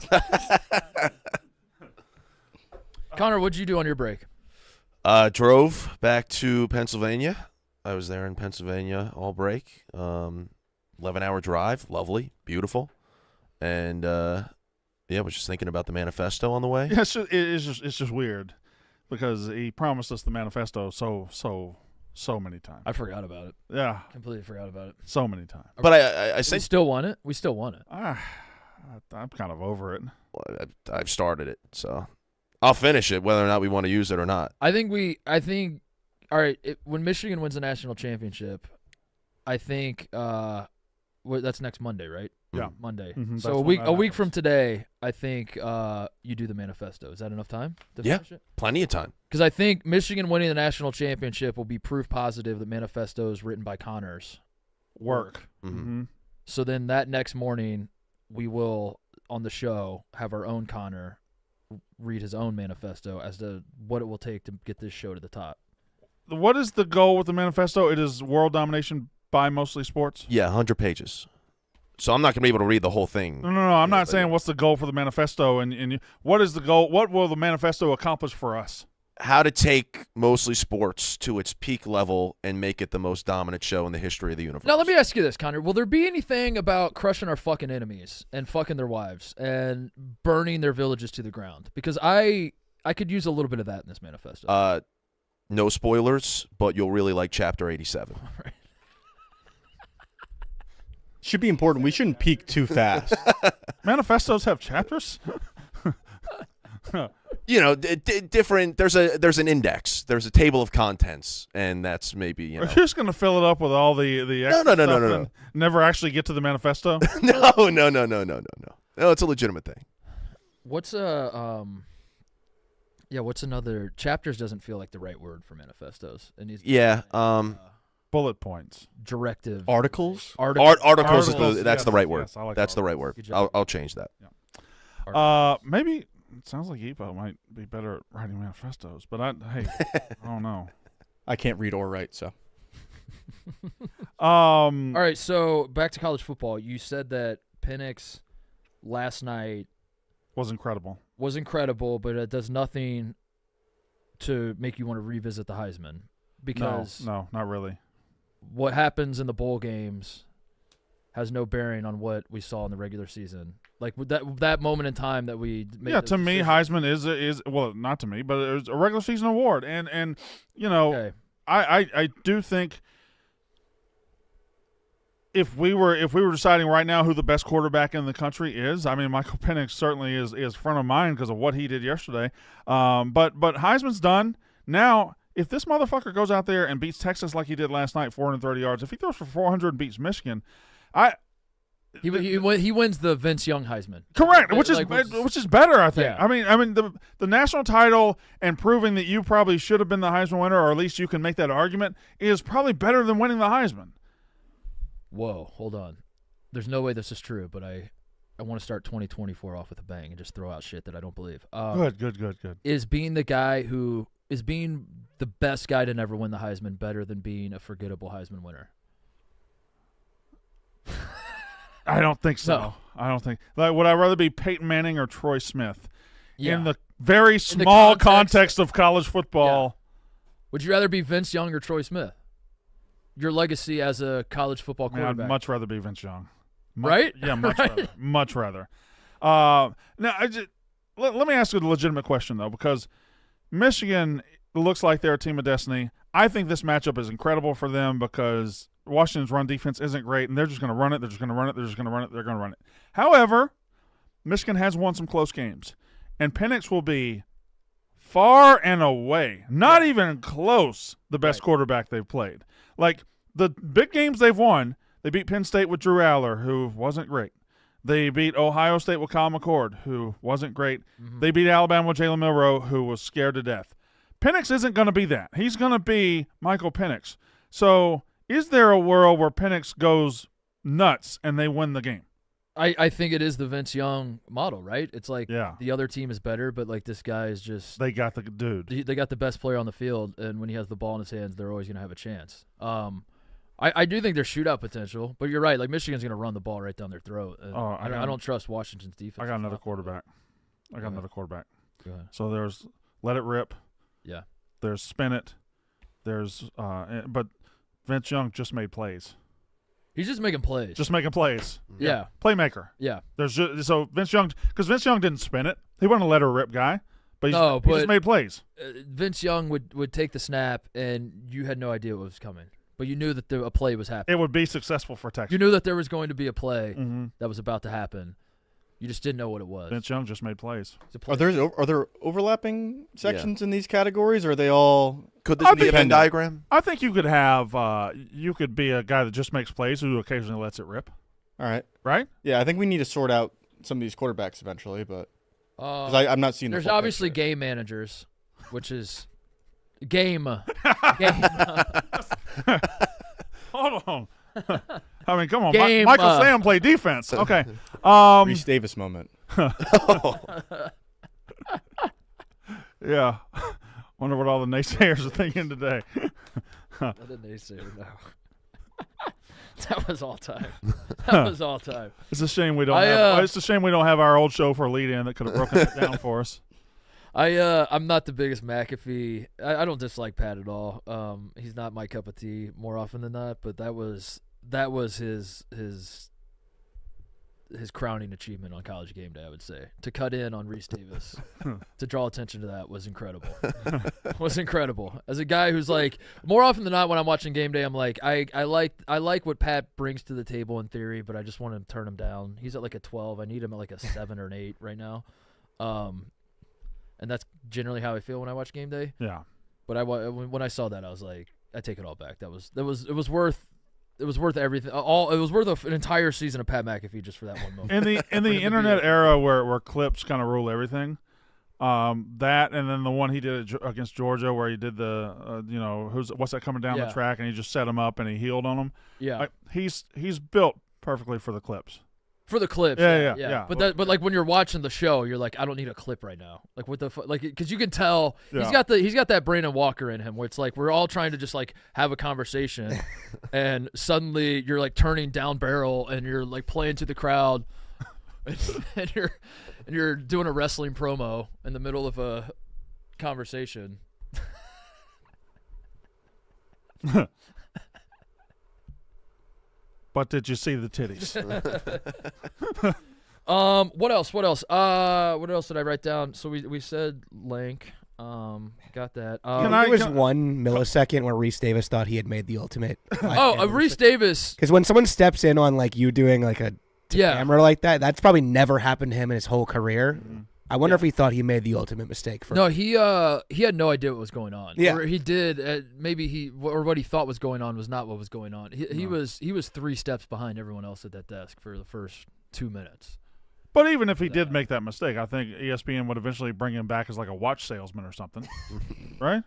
God. Connor, what'd you do on your break? Drove back to Pennsylvania. I was there in Pennsylvania all break. 11-hour drive. Lovely. Beautiful. And, yeah, was just thinking about the manifesto on the way. Yeah, it's just weird because he promised us the manifesto so many times. I forgot about it. Yeah, Completely forgot about it. so many times. But I We sent still want it. We still want it. I'm kind of over it. I've started it, so I'll finish it whether or not we want to use it or not. I think. All right. When Michigan wins the national championship, I think. That's next Monday, right? Yeah. Monday. Mhm, So that's a when week that a week happens. from today, I think you do the manifesto. Is that enough time to Yeah. finish it? Plenty of time. Because I think Michigan winning the national championship will be proof positive that manifestos written by Connors Work. Mhm. Mm-hmm. So then that next morning, we will, on the show, have our own Connor read his own manifesto as to what it will take to get this show to the top. What is the goal with the manifesto? It is world domination by mostly sports? Yeah, 100 pages. So I'm not going to be able to read the whole thing. No. I'm not but saying yeah. what's the goal for the manifesto. And what is the goal? What will the manifesto accomplish for us? How to take mostly sports to its peak level and make it the most dominant show in the history of the universe. Now, let me ask you this, Connor. Will there be anything about crushing our fucking enemies and fucking their wives and burning their villages to the ground? Because I could use a little bit of that in this manifesto. No spoilers, but you'll really like Chapter 87. Should be important. We shouldn't peak too fast. Manifestos have chapters? You know, different. There's an index. There's a table of contents, and that's maybe Are you just going to fill it up with all the extra No. stuff and never actually get to the manifesto? No. No, it's a legitimate thing. What's what's another? Chapters doesn't feel like the right word for manifestos. It needs to be Yeah. Bullet points. directive. Articles? Articles is Articles, that's yes, the right word. yes, I like That's the right articles. word. Good job. I'll change that. Maybe it sounds like Epo might be better at writing manifestos, but I don't know. I can't read or write, so. All right, so back to college football. You said that Penix last night Was incredible. was incredible, but it does nothing to make you want to revisit the Heisman because No, not really. what happens in the bowl games has no bearing on what we saw in the regular season. Like with that moment in time that we made. Yeah, those to me, decisions. Heisman is well, not to me, but it was a regular season award, and you know, Okay. I do think if we were deciding right now who the best quarterback in the country is, I mean, Michael Penix certainly is front of mind because of what he did yesterday. But Heisman's done now. If this motherfucker goes out there and beats Texas like he did last night, 430 yards, if he throws for 400 and beats Michigan, He wins the Vince Young Heisman. correct, Like, which is better, I think. Yeah. I mean the national title and proving that you probably should have been the Heisman winner, or at least you can make that argument, is probably better than winning the Heisman. Whoa, hold on. There's no way this is true, but I want to start 2024 off with a bang and just throw out shit that I don't believe. Good. Is being the best guy to never win the Heisman better than being a forgettable Heisman winner? I don't think so. No. I don't think. Like, would I rather be Peyton Manning or Troy Smith? Yeah. In the very small context context of college football. Would you rather be Vince Young or Troy Smith? Your legacy as a college football Man, quarterback. I'd much rather be Vince Young. Right? Yeah, much Right? rather. Much rather. Now, let me ask you a legitimate question, though, because Michigan looks like they're a team of destiny. I think this matchup is incredible for them because Washington's run defense isn't great, and they're just going to run it. They're just going to run it. They're just going to run it. They're going to run it. However, Michigan has won some close games, and Penix will be far and away, not even close, the best quarterback they've played. Like, the big games they've won, they beat Penn State with Drew Aller, who wasn't great. They beat Ohio State with Kyle McCord, who wasn't great. Mm-hmm. They beat Alabama with Jalen Milroe, who was scared to death. Penix isn't going to be that. He's going to be Michael Penix. So is there a world where Penix goes nuts and they win the game? I think it is the Vince Young model, right? It's like the other team is better, but like this guy is just They got the dude. they got the best player on the field, and when he has the ball in his hands, they're always going to have a chance. I do think there's shootout potential, but you're right. Like Michigan's going to run the ball right down their throat. And I don't trust Washington's defense. I got another quarterback. Go ahead. So there's let it rip. Yeah. There's spin it. There's but Vince Young just made plays. He's just making plays. Just making plays. Yeah. Playmaker. Yeah. There's so Vince Young, because Vince Young didn't spin it. He wasn't a let her rip guy, but he just but made plays. Vince Young would take the snap, and you had no idea what was coming, but you knew that a play was happening. It would be successful for Texas. You knew that there was going to be a play Mm-hmm. that was about to happen. You just didn't know what it was. Vince Young just made plays. It's a play. Are there overlapping sections in these categories, or are they all? Could I this be a Venn think- diagram? I think you could have you could be a guy that just makes plays who occasionally lets it rip. All right. right? Yeah, I think we need to sort out some of these quarterbacks eventually, but because I'm not seeing. There's the full obviously picture. game managers, which is game. Hold on. I mean, come on. Game, Michael Sam played defense. Okay. Reese Davis moment. Yeah. Wonder what all the naysayers are thinking today. What a naysayer now. That was all time. That was all time. It's a shame we don't. It's a shame we don't have our old show for a lead-in that could have broken it down for us. I'm not the biggest McAfee. I don't dislike Pat at all. He's not my cup of tea more often than not. But that was his crowning achievement on College Game Day. I would say to cut in on Reese Davis, to draw attention to that was incredible. Was incredible. As a guy who's like, more often than not when I'm watching Game Day, I'm like, I like what Pat brings to the table in theory, but I just want to turn him down. He's at like a 12. I need him at like a 7 or an 8 right now. And that's generally how I feel when I watch Game Day. Yeah. But when I saw that, I was like, I take it all back. It was worth everything. It was worth an entire season of Pat McAfee just for that one moment. In the internet era where clips kind of rule everything, that and then the one he did against Georgia where he did the what's that coming down the track and he just set him up and he healed on him. Yeah. He's built perfectly for the clips. For the clips, yeah. But like when you're watching the show, you're like, I don't need a clip right now. Like what the like, because you can tell he's got that Brandon Walker in him, where it's like we're all trying to just like have a conversation, and suddenly you're like turning down barrel and you're like playing to the crowd, and you're doing a wrestling promo in the middle of a conversation. But did you see the titties? What else? What else did I write down? So we said Lank. Got that. There was 1 millisecond where Reese Davis thought he had made the ultimate. Reese Davis. Because when someone steps in on like you doing like a camera like that, that's probably never happened to him in his whole career. Mm-hmm. I wonder if he thought he made the ultimate mistake. No, he had no idea what was going on. Yeah. Or he did. Maybe what he thought was going on was not what was going on. He was 3 steps behind everyone else at that desk for the first 2 minutes. But even if he did make that mistake, I think ESPN would eventually bring him back as like a watch salesman or something, right?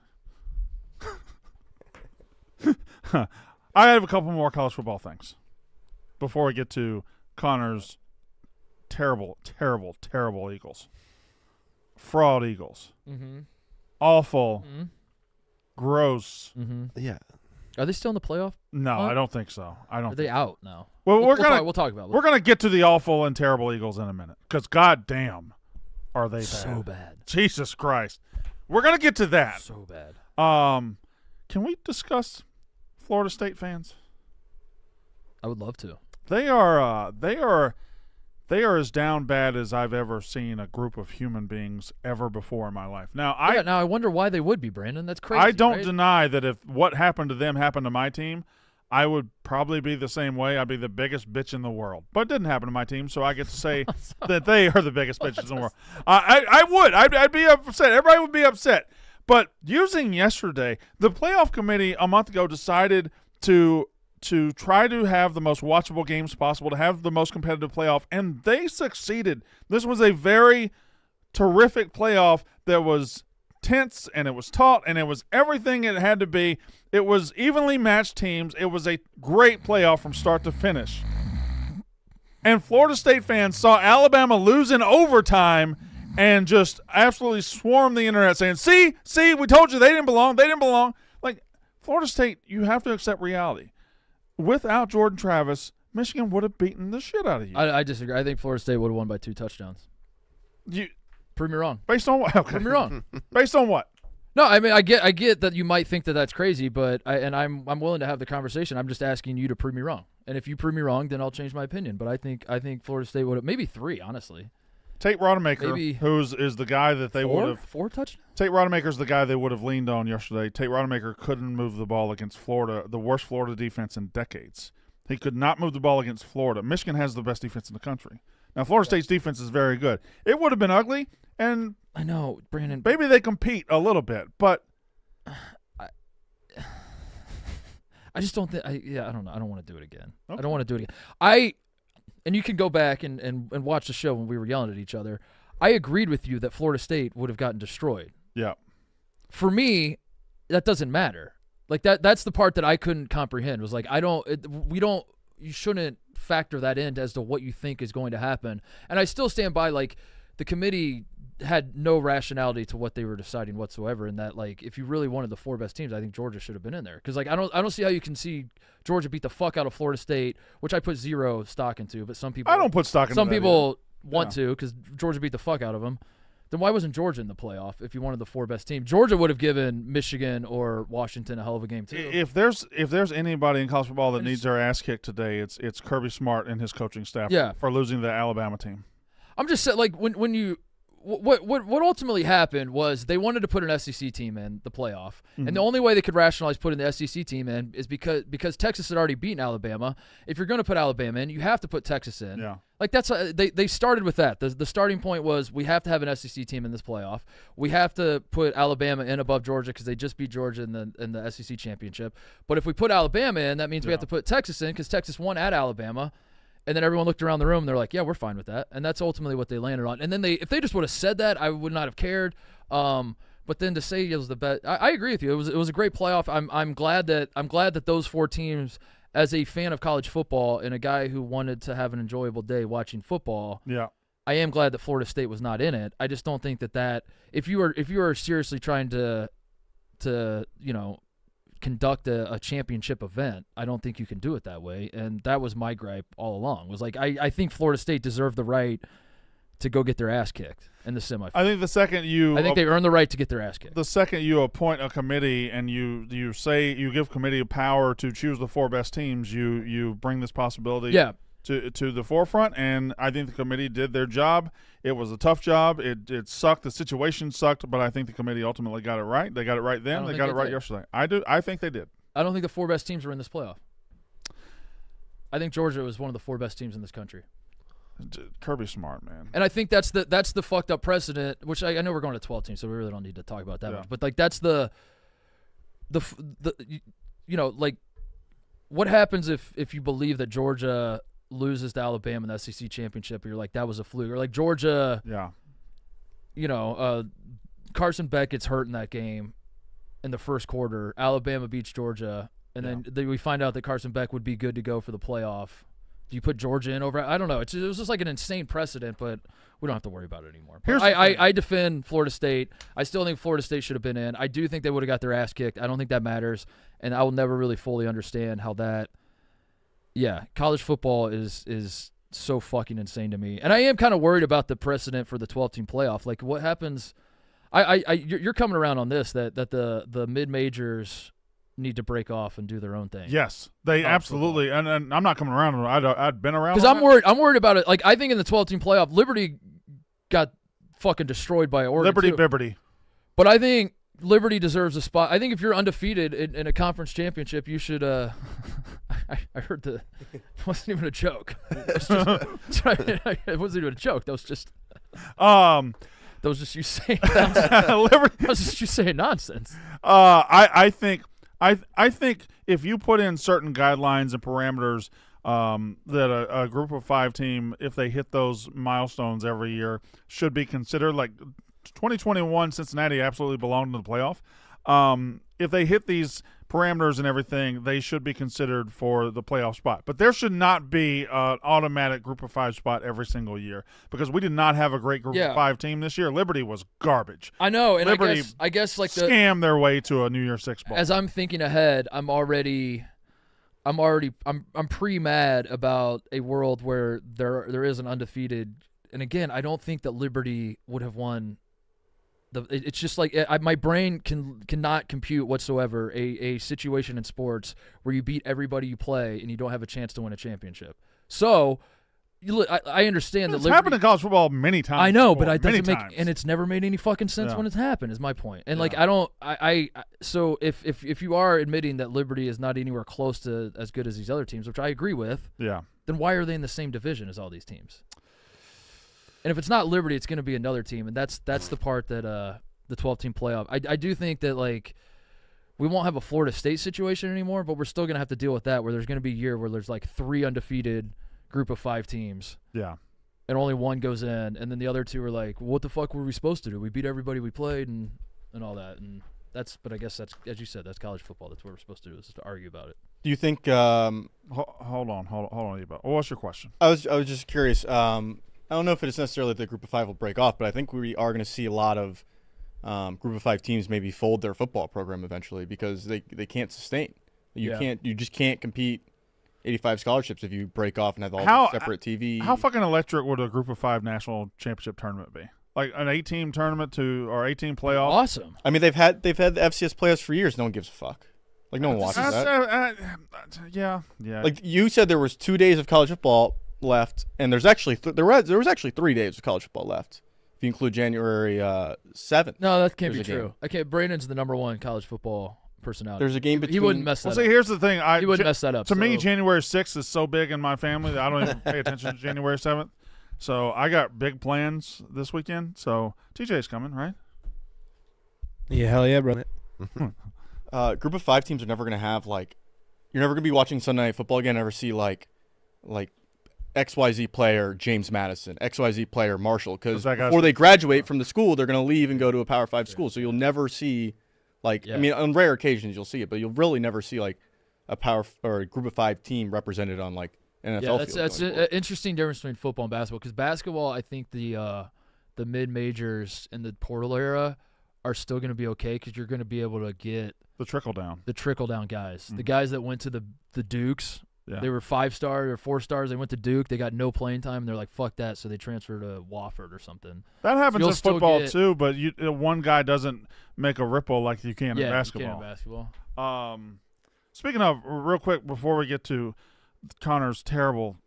I have a couple more college football things before we get to Connor's terrible, terrible, terrible Eagles. Fraud Eagles. Mm-hmm. Awful. Mm-hmm. Gross. Mm-hmm. Yeah. Are they still in the playoff? No, I don't think so. Are they out now? Well, we'll talk about it. We're gonna get to the awful and terrible Eagles in a minute, because goddamn, are they bad? So bad. Jesus Christ, we're gonna get to that. So bad. Can we discuss Florida State fans? I would love to. They are as down bad as I've ever seen a group of human beings ever before in my life. Now I wonder why they would be, Brandon. That's crazy. I don't right? deny that if what happened to them happened to my team, I would probably be the same way. I'd be the biggest bitch in the world. But it didn't happen to my team, so I get to say that they are the biggest bitches in the world. I would. I'd be upset. Everybody would be upset. But using yesterday, the playoff committee a month ago decided to try to have the most watchable games possible, to have the most competitive playoff, and they succeeded. This was a very terrific playoff that was tense, and it was taut, and it was everything it had to be. It was evenly matched teams. It was a great playoff from start to finish. And Florida State fans saw Alabama lose in overtime and just absolutely swarm the internet saying, see, we told you they didn't belong. Like, Florida State, you have to accept reality. Without Jordan Travis, Michigan would have beaten the shit out of you. I disagree. I think Florida State would have won by 2 touchdowns. Prove me wrong. Based on what? Okay. Prove me wrong. Based on what? No, I mean I get that you might think that that's crazy, but I'm willing to have the conversation. I'm just asking you to prove me wrong. And if you prove me wrong, then I'll change my opinion. But I think Florida State would have maybe 3, honestly. Tate Rodemaker, is the guy that they would have 4 touchdowns. Tate Rodemaker's the guy they would have leaned on yesterday. Tate Rodemaker couldn't move the ball against Florida, the worst Florida defense in decades. He could not move the ball against Florida. Michigan has the best defense in the country. Now, Florida State's defense is very good. It would have been ugly, and I know, Brandon. Maybe they compete a little bit, but I just don't think. I don't know. I don't want to do it again. Okay. I don't want to do it again. and you can go back and watch the show when we were yelling at each other. I agreed with you that Florida State would have gotten destroyed. Yeah. For me, that doesn't matter. Like that's the part that I couldn't comprehend. Was like you shouldn't factor that in as to what you think is going to happen. And I still stand by, like, the committee had no rationality to what they were deciding whatsoever, in that, like, if you really wanted the 4 best teams, I think Georgia should have been in there. Because, like, I don't see how you can see Georgia beat the fuck out of Florida State, which I put zero stock into, but some people I don't put stock into some that people want to, because Georgia beat the fuck out of them. Then why wasn't Georgia in the playoff if you wanted the 4 best teams? Georgia would have given Michigan or Washington a hell of a game too. If there's anybody in college football that needs their ass kicked today, it's Kirby Smart and his coaching staff for losing the Alabama team. I'm just saying, like, when you what ultimately happened was they wanted to put an SEC team in the playoff, and the only way they could rationalize putting the SEC team in is because Texas had already beaten Alabama. If you're going to put Alabama in, you have to put Texas in. Yeah. Like, that's they started with that. The starting point was, we have to have an SEC team in this playoff. We have to put Alabama in above Georgia because they just beat Georgia in the SEC championship. But if we put Alabama in, that means we have to put Texas in because Texas won at Alabama. And then everyone looked around the room and they're like, yeah, we're fine with that. And that's ultimately what they landed on. And then if they just would have said that, I would not have cared. But then to say it was the best, I agree with you. It was a great playoff. I'm glad that those 4 teams, as a fan of college football and a guy who wanted to have an enjoyable day watching football, I am glad that Florida State was not in it. I just don't think that if you are seriously trying to conduct a championship event, I don't think you can do it that way. And that was my gripe all along, was like, I think Florida State deserved the right to go get their ass kicked in the semifinals. I think the second they earned the right to get their ass kicked. The second you appoint a committee and you say you give committee power to choose the 4 best teams, you bring this possibility to the forefront, and I think the committee did their job. It was a tough job. It sucked. The situation sucked, but I think the committee ultimately got it right. They got it right then. They got it right yesterday. I think they did. I don't think the 4 best teams were in this playoff. I think Georgia was one of the 4 best teams in this country. Kirby Smart, man. And I think that's the fucked up precedent, which I know we're going to 12 teams, so we really don't need to talk about that much. But, like, that's the like, what happens if you believe that Georgia loses to Alabama in the SEC championship, or you're like, that was a fluke, or like Georgia, Carson Beck gets hurt in that game in the first quarter. Alabama beats Georgia, and then we find out that Carson Beck would be good to go for the playoff. Do you put Georgia in over? I don't know. It was just like an insane precedent, but we don't have to worry about it anymore. I defend Florida State. I still think Florida State should have been in. I do think they would have got their ass kicked. I don't think that matters, and I will never really fully understand how that. Yeah, college football is so fucking insane to me, and I am kind of worried about the precedent for the 12-team playoff. Like, what happens? You're coming around on this that the mid majors need to break off and do their own thing. Yes, they absolutely. And I'm not coming around. I'd been around because I'm worried. I'm worried about it. Like, I think in the 12-team playoff, Liberty got fucking destroyed by Oregon. Liberty. But I think Liberty deserves a spot. I think if you're undefeated in a conference championship, you should. I heard it wasn't even a joke. It wasn't even a joke. That was just. That was just you saying. That was just you saying nonsense. I think if you put in certain guidelines and parameters, that a group of 5 team, if they hit those milestones every year, should be considered. Like 2021, Cincinnati absolutely belonged in the playoff. If they hit these parameters and everything, they should be considered for the playoff spot. But there should not be an automatic group of 5 spot every single year, because we did not have a great group of 5 team this year. Liberty was garbage. I know, and Liberty I guess like scammed their way to a New Year's Six bowl. As I'm thinking ahead, I'm pre-mad about a world where there is an undefeated. And again, I don't think that Liberty would have won. It's just like my brain cannot compute whatsoever a situation in sports where you beat everybody you play and you don't have a chance to win a championship. So I understand that it's happened in college football many times. I know, but it doesn't make and it's never made any fucking sense when it's happened. Is my point. And like so if you are admitting that Liberty is not anywhere close to as good as these other teams, which I agree with, then why are they in the same division as all these teams? And if it's not Liberty, it's going to be another team, and that's the part that the 12-team playoff. I do think that, like, we won't have a Florida State situation anymore, but we're still going to have to deal with that, where there's going to be a year where there's like 3 undefeated group of 5 teams. Yeah. And only one goes in, and then the other 2 are like, well, what the fuck were we supposed to do? We beat everybody we played and all that. But I guess that's, as you said, that's college football. That's what we're supposed to do, is to argue about it. Do you think? Hold on, Eva. What's your question? I was just curious. I don't know if it's necessarily the group of 5 will break off, but I think we are going to see a lot of group of 5 teams maybe fold their football program eventually because they can't sustain. You just can't compete 85 scholarships if you break off and have all the separate TV. How fucking electric would a group of 5 national championship tournament be? Like an 8-team tournament or 8-team playoff? Awesome. I mean, they've had the FCS playoffs for years. No one gives a fuck. Like, no one watches that. Yeah. Like, you said there was 2 days of college football left, and there's actually there was actually 3 days of college football left if you include January 7th. No, that can't be There's a true. Brandon's the number 1 college football personality. There's a game between. He wouldn't mess that Well, up. see, here's the thing. He wouldn't mess that up. To me, January 6th is so big in my family that I don't even pay attention to January 7th. So I got big plans this weekend. So TJ's coming, right? Yeah, hell yeah, bro. Group of 5 teams are never going to have, like, you're never going to be watching Sunday Night Football again and ever see, like XYZ player James Madison, XYZ player Marshall, because before they graduate from the school, they're going to leave and go to a Power 5 school. So you'll never see, like, I mean, on rare occasions you'll see it, but you'll really never see, like, a a group of 5 team represented on, like, NFL field. That's an interesting difference between football and basketball, because basketball, I think the mid-majors in the portal era are still going to be okay because you're going to be able to get the trickle down guys. Mm-hmm. The guys that went to the Dukes, they were 5-star or 4-stars. They went to Duke. They got no playing time, and they're like, fuck that, so they transferred to Wofford or something. That happens in football too, but one guy doesn't make a ripple like you can in basketball. You can in basketball. Speaking of, real quick before we get to Connor's terrible,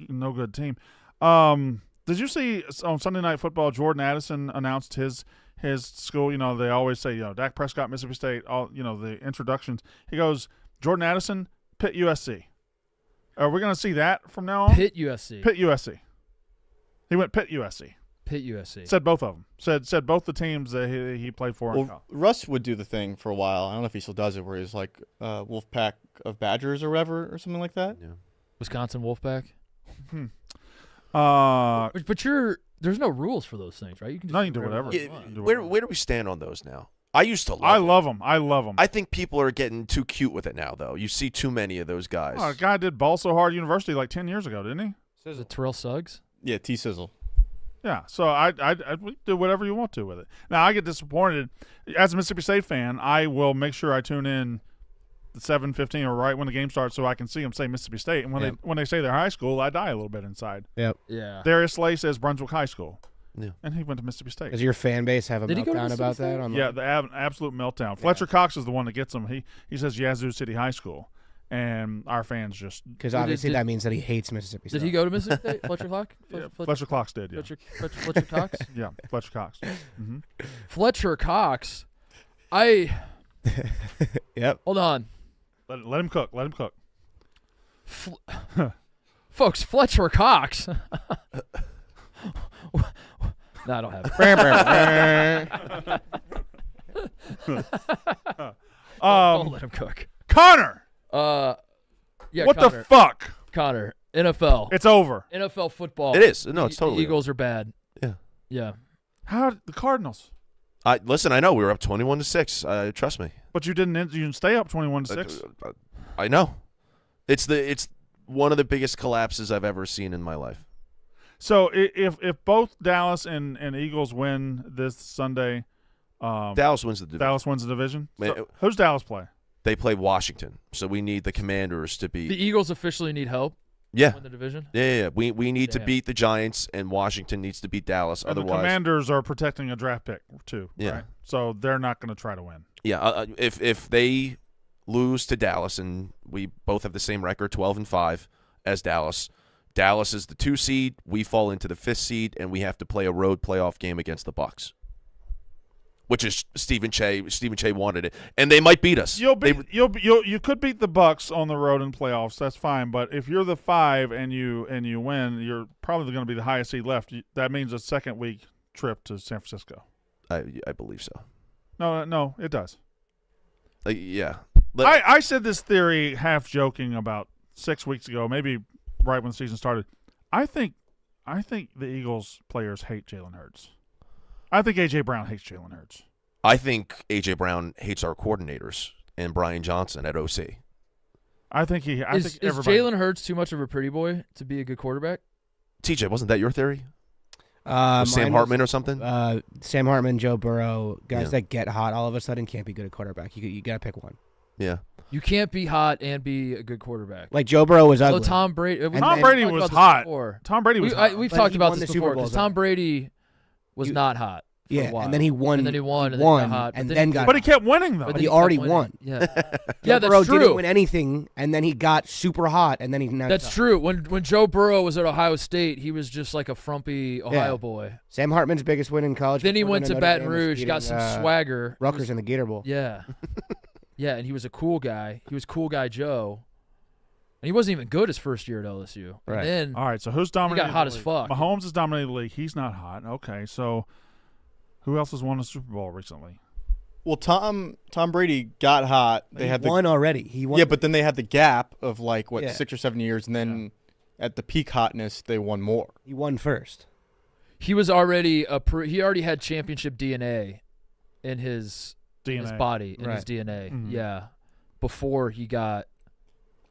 no good team, did you see on Sunday Night Football, Jordan Addison announced his school? You know, they always say, Dak Prescott, Mississippi State, all, the introductions. He goes, Jordan Addison, Pitt, USC. Are we going to see that from now on? Pitt, USC. Pitt, USC. He went Pitt, USC. Pitt, USC. Said both of them. Said both the teams that he played for. Well, Russ would do the thing for a while. I don't know if he still does it, where he's like Wolfpack of Badgers or whatever, or something like that. Yeah. Wisconsin Wolfpack. But there's no rules for those things, right? You can just do whatever. Where do we stand on those now? I used to love I love them. I love them. I think people are getting too cute with it now, though. You see too many of those guys. A guy did Ball So Hard University like 10 years ago, didn't he? Is it Terrell Suggs? Yeah, T-Sizzle. Yeah, so I do whatever you want to with it. Now, I get disappointed. As a Mississippi State fan, I will make sure I tune in the 7:15 or right when the game starts so I can see them say Mississippi State. And when they say their high school, I die a little bit inside. Yep. Yeah. Darius Slay says Brunswick High School. Yeah. And he went to Mississippi State. Does your fan base have a Did he go to meltdown Mississippi about State? that? Yeah, the absolute meltdown. Fletcher Cox is the one that gets him. He says Yazoo City High School. And our fans just – because obviously that means that he hates Mississippi State. Did he go to Mississippi State? Fletcher Cox? Fletcher Cox did, yeah. Fletcher Cox? Yeah, Fletcher Cox. Mm-hmm. Fletcher Cox. Yep. Hold on. Let him cook. Let him cook. Folks, Fletcher Cox. No, I don't have it. Don't let him cook. Connor! Yeah, what Connor. the fuck? Connor, NFL. It's over. NFL football. It is. No, it's totally Eagles are bad. Yeah. Yeah. How the Cardinals? Listen, I know we were up 21-6. Trust me. But you didn't stay up 21-6. I know. It's one of the biggest collapses I've ever seen in my life. So if both Dallas and Eagles win this Sunday, Dallas wins the division. Dallas wins the division. So who's Dallas play? They play Washington, so we need the Commanders to beat. The Eagles officially need help. Yeah. Win the division. Yeah. We need to beat the Giants, and Washington needs to beat Dallas. And otherwise, the Commanders are protecting a draft pick too. Yeah. Right? So they're not going to try to win. Yeah. If they lose to Dallas, and we both have the same record, 12-5, as Dallas. Dallas is the 2 seed. We fall into the 5th seed, and we have to play a road playoff game against the Bucs, which is Stephen Che. Stephen Che wanted it, and they might beat us. You could beat the Bucs on the road in playoffs. That's fine. But if you're the 5 and you win, you're probably going to be the highest seed left. That means a second week trip to San Francisco. I believe so. No, it does. Yeah. I said this theory half joking about 6 weeks ago, maybe right when the season started. I think the Eagles players hate Jalen Hurts. I think A.J. Brown hates Jalen Hurts. I think A.J. Brown hates our coordinators and Brian Johnson at OC. I think Is everybody. Jalen Hurts too much of a pretty boy to be a good quarterback? TJ, wasn't that your theory? Sam Hartman or something? Sam Hartman, Joe Burrow, guys Yeah. that get hot all of a sudden can't be good at quarterback. You got to pick one. Yeah. You can't be hot and be a good quarterback. Like Joe Burrow was So ugly. Tom Brady. Tom Brady was hot. Tom Brady was hot. We've But talked he about won this the Super before Bowl, because Tom though. Brady was not hot. For a yeah, while. and then he won. And then he won. And won, then he got hot. and but then he got. But he kept winning though. but But then he kept already winning. won. Yeah, Joe Burrow that's true. didn't win anything, and then he got super hot, and then he. Now That's true. When Joe Burrow was at Ohio State, he was just like a frumpy Ohio boy. Sam Hartman's biggest win in college. Then he before went to Notre Baton Dame was Rouge, got beating, some swagger. Rutgers in the Gator Bowl. Yeah, yeah, and he was a cool guy. He was cool guy Joe, and he wasn't even good his first year at LSU. Right. And then All right, so who's dominating? hot the as league? fuck. Mahomes has dominated the league. He's not hot. Okay, so who else has won the Super Bowl recently? Well, Tom Brady got hot. They He had won already. He won. yeah, but then they had the gap of like Yeah. 6 or 7 years, and then at the peak hotness, they won more. he won first. he was already he already had championship DNA in his DNA. body, in his Right. DNA. Mhm. Yeah, before he got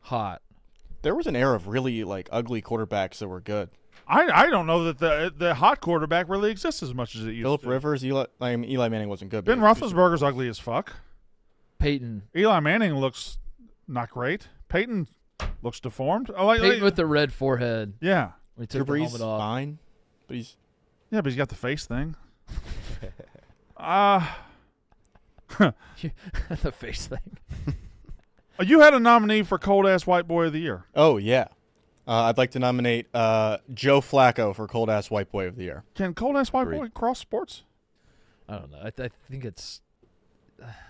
hot. There was an era of really like ugly quarterbacks that were good. I don't know that the hot quarterback really exists as much as it used Philip to. Rivers, Eli Manning wasn't good. Ben but he was- Roethlisberger's ugly as fuck. Peyton. Eli Manning looks not great. Peyton looks deformed. Peyton with the red forehead. yeah, When he took Drew the Brees, helmet off. fine, but he's but he's got the face thing. The face thing. You had a nominee for Cold Ass White Boy of the Year. oh yeah. I'd like to nominate Joe Flacco for Cold Ass White Boy of the Year. Can Cold Ass White Agreed. Boy cross sports? I don't know. I think it's.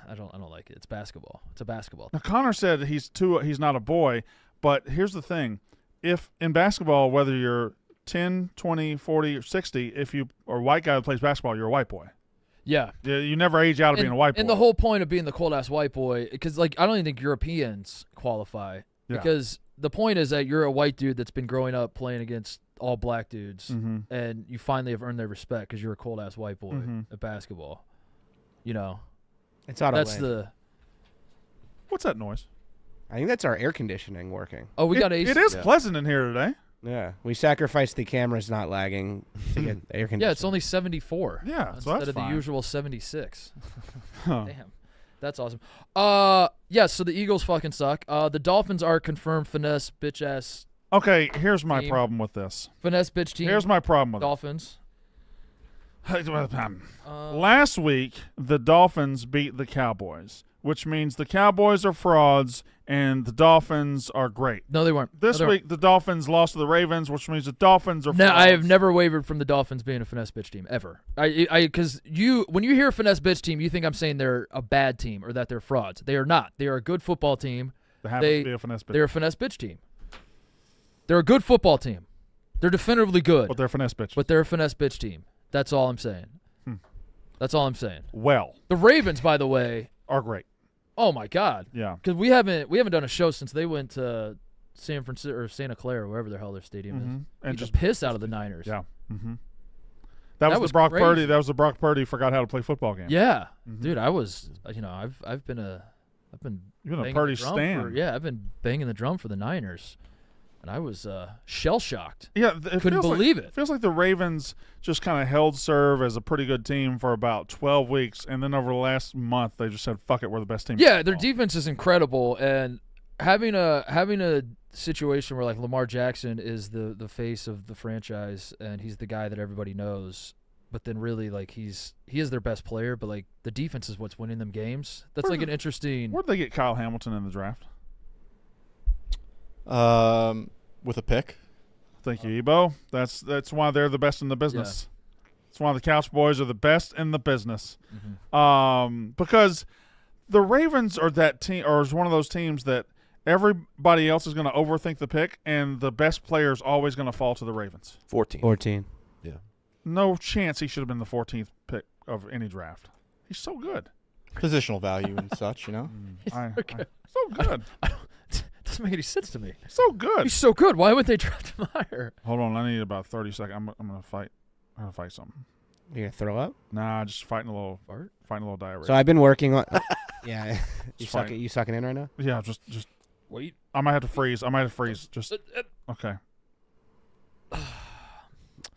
I don't like it. It's basketball. It's a basketball. Now Connor said he's not a boy, but here's the thing: if in basketball, whether you're 10, 20, 40, or 60, if you are a white guy that plays basketball, you're a white boy. Yeah. You never age out of being a white boy. And the whole point of being the cold ass white boy, because like I don't even think Europeans qualify. Yeah. Because the point is that you're a white dude that's been growing up playing against all black dudes, Mhm. and you finally have earned their respect because you're a cold ass white boy Mhm. at basketball. You know, It's out of that's lane. the. What's that noise? I think that's our air conditioning working. Oh, we got AC. It is Yeah. pleasant in here today. Yeah, we sacrificed the cameras not lagging to get air conditioning. Yeah, it's only 74. Yeah, so instead that's of fine. the usual 76. Huh. Damn. That's awesome. Yeah, so the Eagles fucking suck. The Dolphins are confirmed finesse bitch ass Okay, here's my Team. problem with this. finesse bitch team. Here's my problem with Dolphins. it. Last week, the Dolphins beat the Cowboys, which means the Cowboys are frauds and the Dolphins are great. No, they weren't. This No, they week, the Dolphins lost to the Ravens, which means the Dolphins are weren't. No, frauds. I have never wavered from the Dolphins being a finesse bitch team ever. Because when you hear finesse bitch team, you think I'm saying they're a bad team or that they're frauds. They are not. They are a good football team. They happen they- to be a finesse bitch, They're a finesse bitch team. They're a good football team. They're definitively good, but they're finesse bitch. but they're a finesse bitch team. That's all I'm saying. That's all I'm saying. Well, The Ravens, by the way, are great. oh my God. Yeah. Because we haven't done a show since they went to San Francisco or Santa Clara, wherever the hell their stadium is. And Beat just the piss out of the Niners. yeah. Mm-hmm. That That was was the Brock crazy. Purdy. That was the Brock Purdy forgot how to play football game. Yeah, Mhm. dude, I was. I've been You're a banging Purdy the drum stan. I've been banging the drum for the Niners, and I was shell shocked. Yeah, it Couldn't feels believe like, it. Feels like the Ravens just kind of held serve as a pretty good team for about 12 weeks, and then over the last month they just said, "Fuck it, we're the best team." in Yeah, their football." defense is incredible, and having a situation where like Lamar Jackson is the face of the franchise, and he's the guy that everybody knows. But then really, like, he is their best player, but like the defense is what's winning them games. That's like an interesting. Where'd they get Kyle Hamilton in the draft? With a pick. Thank you, Ebo. That's why they're the best in the business. That's why the Couch Boys are the best in the business. Mm-hmm. Because the Ravens are that team, or is one of those teams that everybody else is going to overthink the pick, and the best player is always going to fall to the Ravens. 14. 14. No chance he should have been the 14th pick of any draft. He's so good. Positional value and such, you know. So good. The doesn't make any sense to me. So good. He's so good. Why would they draft him higher? Hold on, I need about 30 seconds. I'm gonna fight. I'm gonna fight something. You gonna throw up? Nah, just fighting a little diarrhea. So I've been working on. Yeah, It's fine. you sucking in right now? Yeah, just Wait. I might have to freeze. Just okay.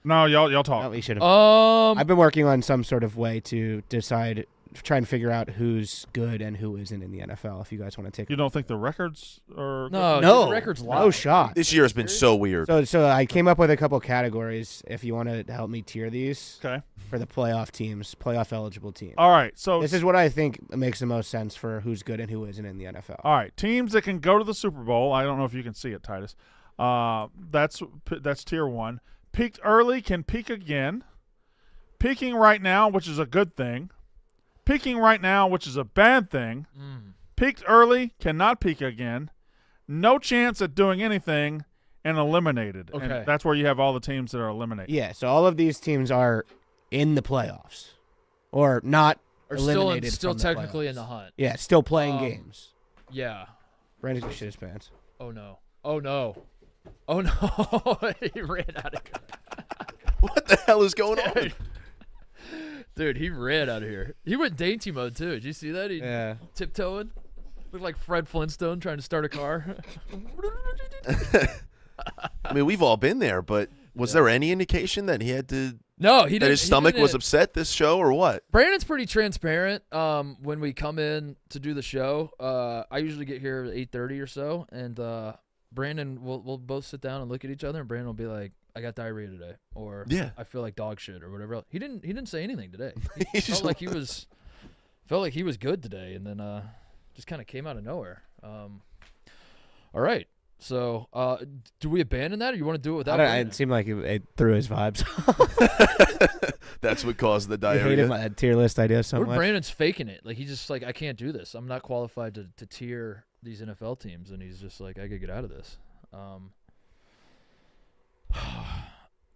No, y'all talk. No, we should have. Um, I've been working on some sort of way to decide, try and figure out who's good and who isn't in the NFL. If you guys want to take. You don't think the records are? no, No, dude, the record's no loud. shot. This year has been so weird. So I came up with a couple categories. If you want to help me tier these Okay. for the playoff teams, playoff eligible teams. All right. So This is what I think makes the most sense for who's good and who isn't in the NFL. all right, teams that can go to the Super Bowl. I don't know if you can see it, Titus. That's tier 1. Peaked early, can peak again. Peaking right now, which is a good thing. Peaking right now, which is a bad thing. Peaked early, cannot peak again. No chance at doing anything, and eliminated. Okay. And that's where you have all the teams that are eliminated. Yeah, so all of these teams are in the playoffs, or not Or eliminated. still from the technically playoffs. in the hunt. Yeah, still playing games. Yeah. Brandon shit his pants. Oh no. Oh no. Oh no. He ran out of here. What the hell is going on? Dude, he ran out of here. He went dainty mode too. Did you see that? He Yeah. tiptoeing. Looked like Fred Flintstone trying to start a car. I mean, we've all been there, but was there any indication that he had to? No, he didn't. That his stomach was upset this show, or what? Brandon's pretty transparent. When we come in to do the show, I usually get here at 8:30 or so, and Brandon we'll both sit down and look at each other, and Brandon will be like, "I got diarrhea today," or Yeah. "I feel like dog shit," or whatever else. He didn't say anything today. He He just felt like he was good today, and then just kind of came out of nowhere. All right. So, do we abandon that, or you want to do it without? It seemed like it threw his vibes. That's what caused the I diarrhea. hated my tier list idea so What if much. Brandon's faking it? Like he's just like, I can't do this. I'm not qualified to tier these NFL teams, and he's just like, I gotta get out of this.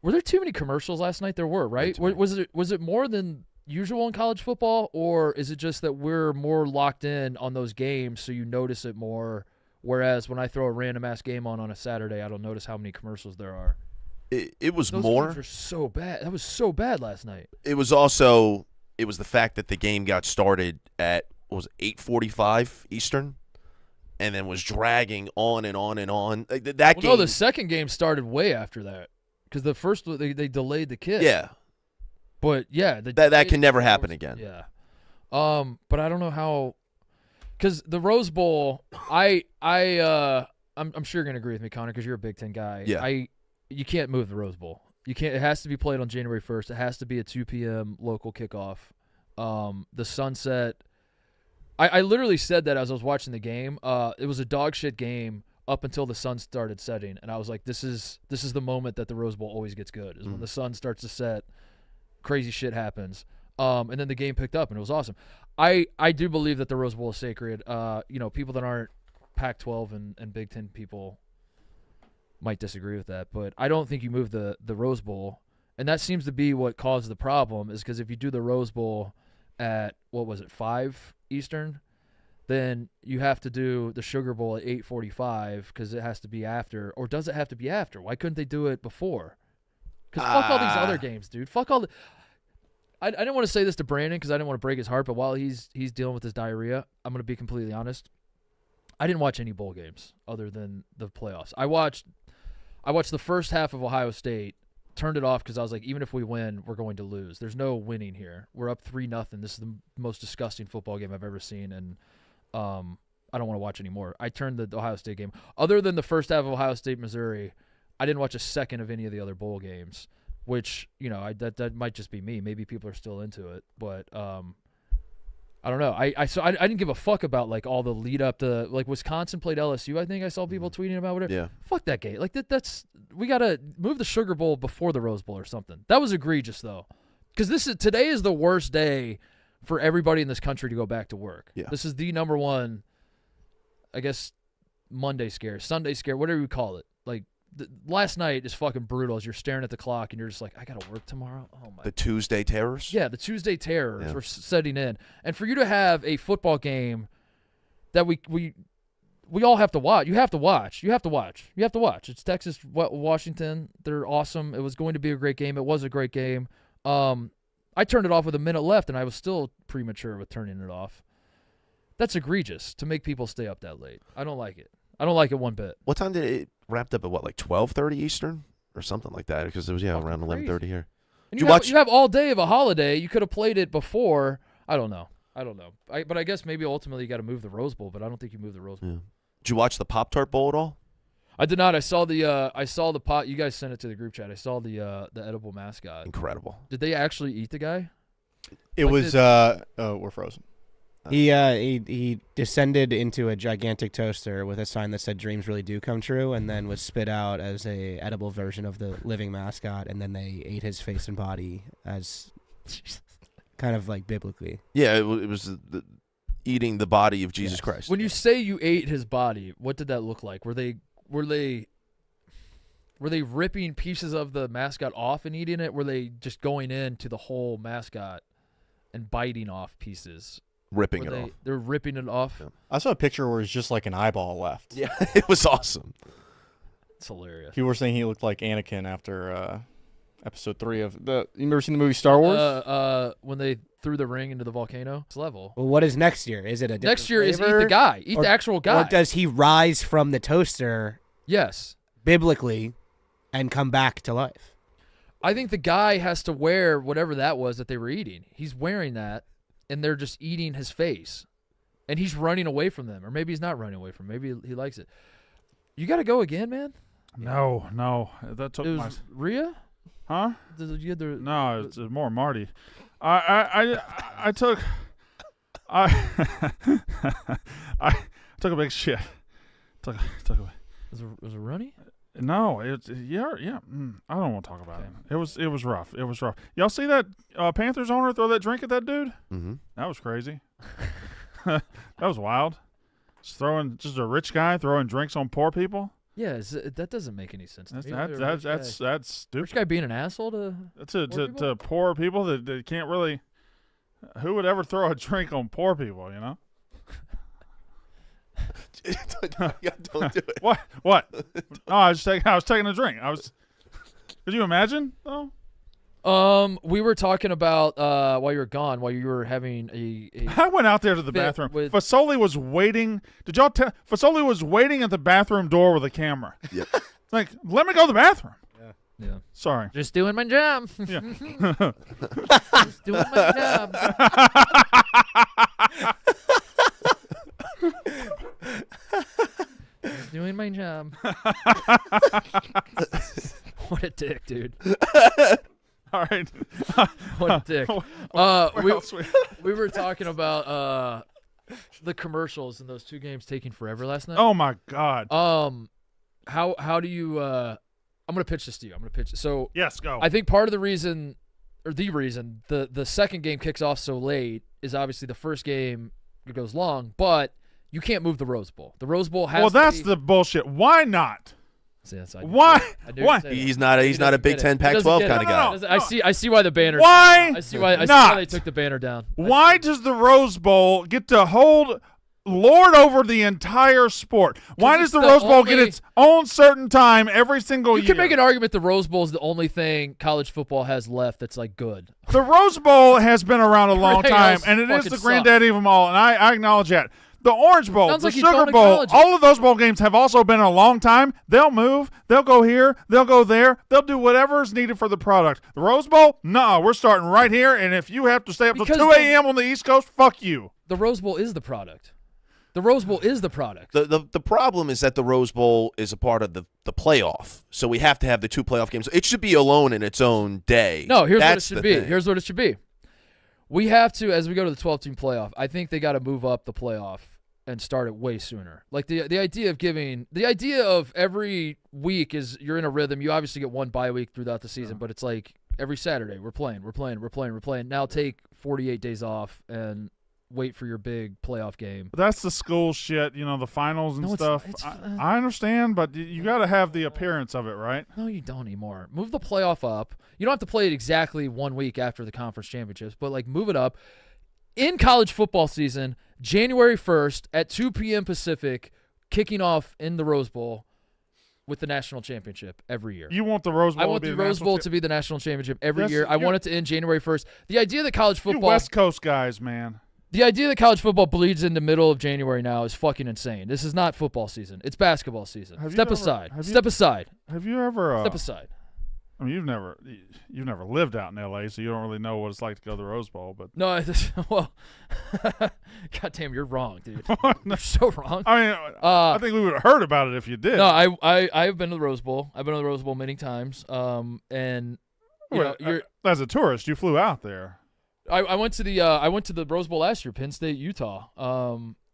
Were there too many commercials last night? There were, right? Way too many. Was it more than usual in college football, or is it just that we're more locked in on those games, so you notice it more? Whereas when I throw a random ass game on a Saturday, I don't notice how many commercials there are. It was Those more. games are so bad. That was so bad last night. It was also the fact that the game got started at 8:45 Eastern, and then was dragging on and on and on. Like, that game. No, the second game started way after that because the first they delayed the kick. Yeah, But yeah, that can never happen again. Yeah. But I don't know how, because the Rose Bowl, I'm sure you're gonna agree with me, Connor, because you're a Big Ten guy. Yeah. You can't move the Rose Bowl. You can't. It has to be played on January 1st. It has to be a 2 p.m. local kickoff. The sunset. I literally said that as I was watching the game. It was a dog shit game up until the sun started setting, and I was like, this is the moment that the Rose Bowl always gets good, is when the sun starts to set. Crazy shit happens. And then the game picked up, and it was awesome. I do believe that the Rose Bowl is sacred. People that aren't Pac-12 and Big Ten people might disagree with that, but I don't think you move the Rose Bowl, and that seems to be what caused the problem, is because if you do the Rose Bowl at, 5 Eastern, then you have to do the Sugar Bowl at 8:45 because it has to be after, or does it have to be after? Why couldn't they do it before? Because fuck all these other games, dude. Fuck all the. I didn't want to say this to Brandon because I didn't want to break his heart, but while he's dealing with his diarrhea, I'm going to be completely honest. I didn't watch any bowl games other than the playoffs. I watched the first half of Ohio State, turned it off because I was like, even if we win, we're going to lose. There's no winning here. We're up 3-0. This is the most disgusting football game I've ever seen, and I don't want to watch anymore. I turned the Ohio State game. Other than the first half of Ohio State, Missouri, I didn't watch a second of any of the other bowl games, which, that might just be me. Maybe people are still into it, but I don't know. I didn't give a fuck about like all the lead up to, like, Wisconsin played LSU. I think I saw people tweeting about whatever. Yeah. Fuck that game. Like we gotta move the Sugar Bowl before the Rose Bowl or something. That was egregious though, because today is the worst day for everybody in this country to go back to work. Yeah. This is the number one, I guess, Monday scare, Sunday scare, whatever you call it. Like last night is fucking brutal as you're staring at the clock and you're just like, I gotta work tomorrow. Oh my. The Tuesday terrors. Yeah, the Tuesday terrors Yeah. were setting in, and for you to have a football game that we we all have to watch. You have to watch. It's Texas, Washington. They're awesome. It was going to be a great game. It was a great game. I turned it off with a minute left, and I was still premature with turning it off. That's egregious to make people stay up that late. I don't like it. I don't like it one bit. What time did it wrapped up at? What, like 12:30 Eastern or something like that? Because it was around 11:30 here. And Did you have all day of a holiday. You could have played it before. I don't know. But I guess maybe ultimately you got to move the Rose Bowl. But I don't think you move the Rose Bowl. Yeah. Did you watch the Pop-Tart Bowl at all? I did not. I saw the pot. You guys sent it to the group chat. I saw the edible mascot. Incredible. Did they actually eat the guy? It was we're frozen. He descended into a gigantic toaster with a sign that said "Dreams really do come true," and then was spit out as a edible version of the living mascot, and then they ate his face and body as kind of like biblically. Yeah, it was eating the body of Jesus Christ. When you say you ate his body, what did that look like? Were they ripping pieces of the mascot off and eating it? Were they just going into the whole mascot and biting off pieces? Ripping it off. They're ripping it off. Yeah. I saw a picture where it's just like an eyeball left. Yeah, it was awesome. It's hilarious. People were saying he looked like Anakin after episode 3 of the. You ever seen the movie Star Wars? When they threw the ring into the volcano. It's level. Well, what is next year? Is it a different Next year is eat flavor? the guy. Eat Or- the actual guy. Or does he rise from the toaster Yes. biblically and come back to life? I think the guy has to wear whatever that was that they were eating. He's wearing that, and they're just eating his face. And he's running away from them. Or maybe he's not running away from them. Maybe he likes it. You got to go again, man? No. That took It my. was Rhea? Huh? You had the, No, it's more Marty. I took. I took a big shit. Took a. was it runny? No, it's yeah. I don't want to talk about it. It was rough. It was rough. Y'all see that Panthers owner throw that drink at that dude? Mm-hmm. That was crazy. That was wild. Just a rich guy throwing drinks on poor people. Yeah, that doesn't make any sense to me. That's stupid. Rich guy being an asshole To poor people that can't really. Who would ever throw a drink on poor people? You know. Don't do it. What? No, I was taking a drink. Could you imagine? Oh. We were talking about while you were gone, while you were having a I went out there to the fit bathroom. with- Fasoli was waiting. Did y'all tell? Fasoli was waiting at the bathroom door with a camera. Yep. Like, let me go to the bathroom. yeah. Sorry. Just doing my job. Yeah. Just doing my job. Just doing my job. What a dick, dude. All right. What a dick. Where else We were talking about the commercials in those two games taking forever last night. Oh my God. How do you I'm gonna pitch this to you. So Yes, go. I think part of the reason the second game kicks off so late is obviously the first game it goes long, but you can't move the Rose Bowl. The Rose Bowl has well, to that's be, the bullshit. Why not? See, that's- I Why? knew Why? you'd say that. He's not He a doesn't Big get it. Ten, He doesn't Pac-12 get it. kind of guy. No. I see why the banner. Why I see why not? they took the banner down. Why does the Rose Bowl get to lord over the entire sport? Why does it's the the Rose Bowl get only- its own certain time every single You year? can make an argument the Rose Bowl is the only thing college football has left that's like good. The Rose Bowl has been around a long Everything time, else and it is fucking the granddaddy of them all, and I acknowledge that. The Orange Bowl, Sounds the like he's Sugar going to Bowl, college. all of those bowl games have also been a long time. They'll move. They'll go here. They'll go there. They'll do whatever is needed for the product. The Rose Bowl, no, we're starting right here, and if you have to stay up till Because 2 a.m. on the East Coast, fuck you. The Rose Bowl is the product. The Rose Bowl is the product. The problem is that the Rose Bowl is a part of the playoff, so we have to have the two playoff games. It should be alone in its own day. No, here's That's what it should the be. thing. Here's what it should be. We have to, as we go to the 12-team playoff, I think they got to move up the playoff and start it way sooner. Like the idea of every week is you're in a rhythm. You obviously get one bye week throughout the season, but it's like every Saturday we're playing. Now take 48 days off and wait for your big playoff game. But that's the school shit, the finals and No, it's- stuff. it's- I understand, but you got to have the appearance of it, right? No, you don't anymore. Move the playoff up. You don't have to play it exactly 1 week after the conference championships, but like move it up. In college football season, January 1st at 2 p.m. Pacific, kicking off in the Rose Bowl with the national championship every year. You want the Rose Bowl I want to be the the Rose national Bowl to be the national championship every Yes, year. I you're- want it to end January 1st. The idea that college You football West Coast guys, man. The idea that college football bleeds into middle of January now is fucking insane. This is not football season. It's basketball season. Have you Step ever- aside. have you- Step aside. Have you ever? Step aside. I mean, you've never lived out in L.A., so you don't really know what it's like to go to the Rose Bowl. But No, well, goddamn, you're wrong, dude. You're so wrong. I mean, I think we would have heard about it if you did. No, I've been to the Rose Bowl. I've been to the Rose Bowl many times. And you know, Well, as a tourist, you flew out there. I went to the Rose Bowl last year, Penn State, Utah.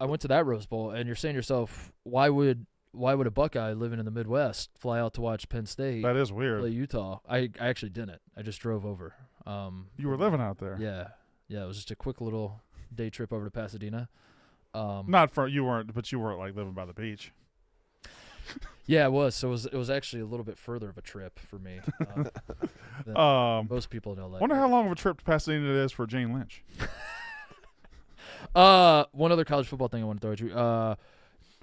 I went to that Rose Bowl, and you're saying to yourself, why would a Buckeye living in the Midwest fly out to watch Penn State That is weird. play Utah? I actually didn't. I just drove over. You were living out there. Yeah. It was just a quick little day trip over to Pasadena. Not for you weren't, but you weren't like living by the beach. Yeah, it was. So it was actually a little bit further of a trip for me than most people in LA. Wonder how long of a trip to Pasadena it is for Jane Lynch. One other college football thing I want to throw at you.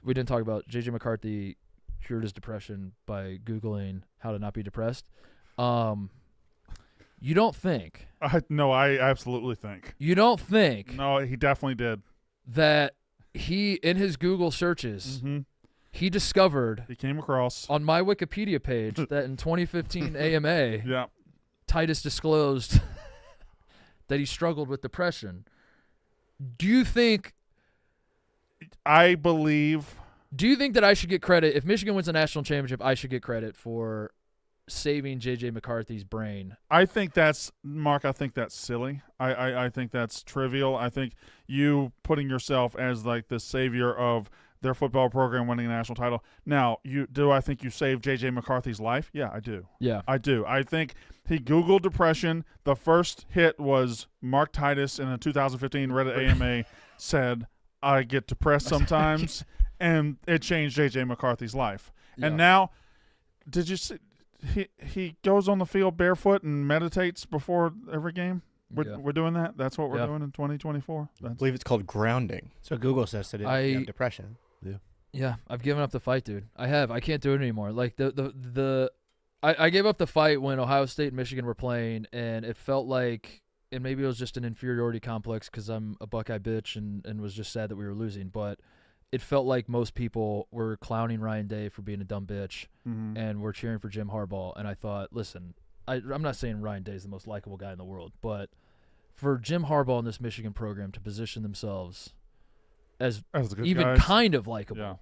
We didn't talk about J.J. McCarthy cured his depression by Googling how to not be depressed. You don't think? No, I absolutely think. You don't think No, he definitely did. that he, in his Google searches, Mm-hmm. he discovered He came across. on my Wikipedia page that in 2015 AMA, Yeah. Titus disclosed that he struggled with depression. Do you think I believe. that I should get credit if Michigan wins a national championship? I should get credit for saving J.J. McCarthy's brain. I think that's Mark. I think that's silly. I think that's trivial. I think you putting yourself as like the savior of their football program winning a national title. Now, I think you saved J.J. McCarthy's life? Yeah, I do. Yeah. I do. I think he Googled depression. The first hit was Mark Titus in a 2015 Reddit AMA said, I get depressed sometimes, and it changed J.J. McCarthy's life. Yeah. And now, did you see he goes on the field barefoot and meditates before every game? We're doing that? That's what we're Yeah. doing in 2024? I believe it's called grounding. So Google says to do if you have depression. Yeah, I've given up the fight, dude. I have. I can't do it anymore. Like I gave up the fight when Ohio State and Michigan were playing, and it felt like, and maybe it was just an inferiority complex because I'm a Buckeye bitch and was just sad that we were losing, but it felt like most people were clowning Ryan Day for being a dumb bitch, Mm-hmm. and we're cheering for Jim Harbaugh. And I thought, listen, I'm not saying Ryan Day is the most likable guy in the world, but for Jim Harbaugh and this Michigan program to position themselves as As the good even guys. kind of likable Yeah.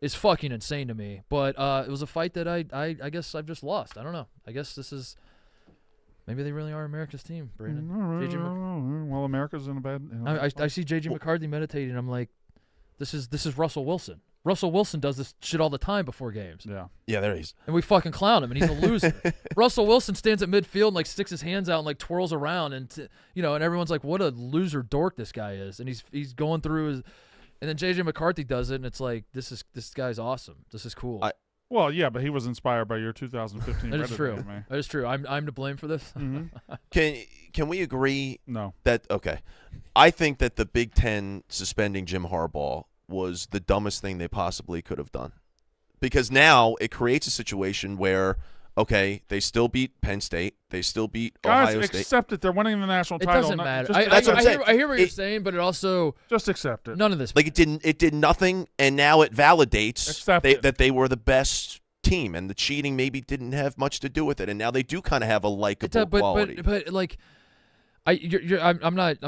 is fucking insane to me. But it was a fight that I guess I've just lost. I don't know. I guess this is maybe they really are America's team, Brandon. J.J. Well, America's in a bad. I see J.J. McCarthy meditating. I'm like, this is Russell Wilson. Russell Wilson does this shit all the time before games, Yeah. Yeah, there he is. and we fucking clown him, and he's a loser. Russell Wilson stands at midfield and like sticks his hands out and like twirls around, and and everyone's like, what a loser dork this guy is, and he's going through his. And then J.J. McCarthy does it, and it's like, this guy's awesome. This is cool. Well, yeah, but he was inspired by your 2015 That is Reddit true. AMA. That is true. I'm to blame for this. Mm-hmm. Can we agree No. that okay? I think that the Big Ten suspending Jim Harbaugh was the dumbest thing they possibly could have done, because now it creates a situation where okay, they still beat Penn State, they still beat Guys, Ohio State. accept it. They're winning the national It title. doesn't Not- matter. just That's what I'm saying. I hear what you're It- saying, but it also Just accept it. none of this. Like it did nothing, and now it validates Accept it. that they were the best team, and the cheating maybe didn't have much to do with it, and now they do kind of have a likable quality. but like, I'm not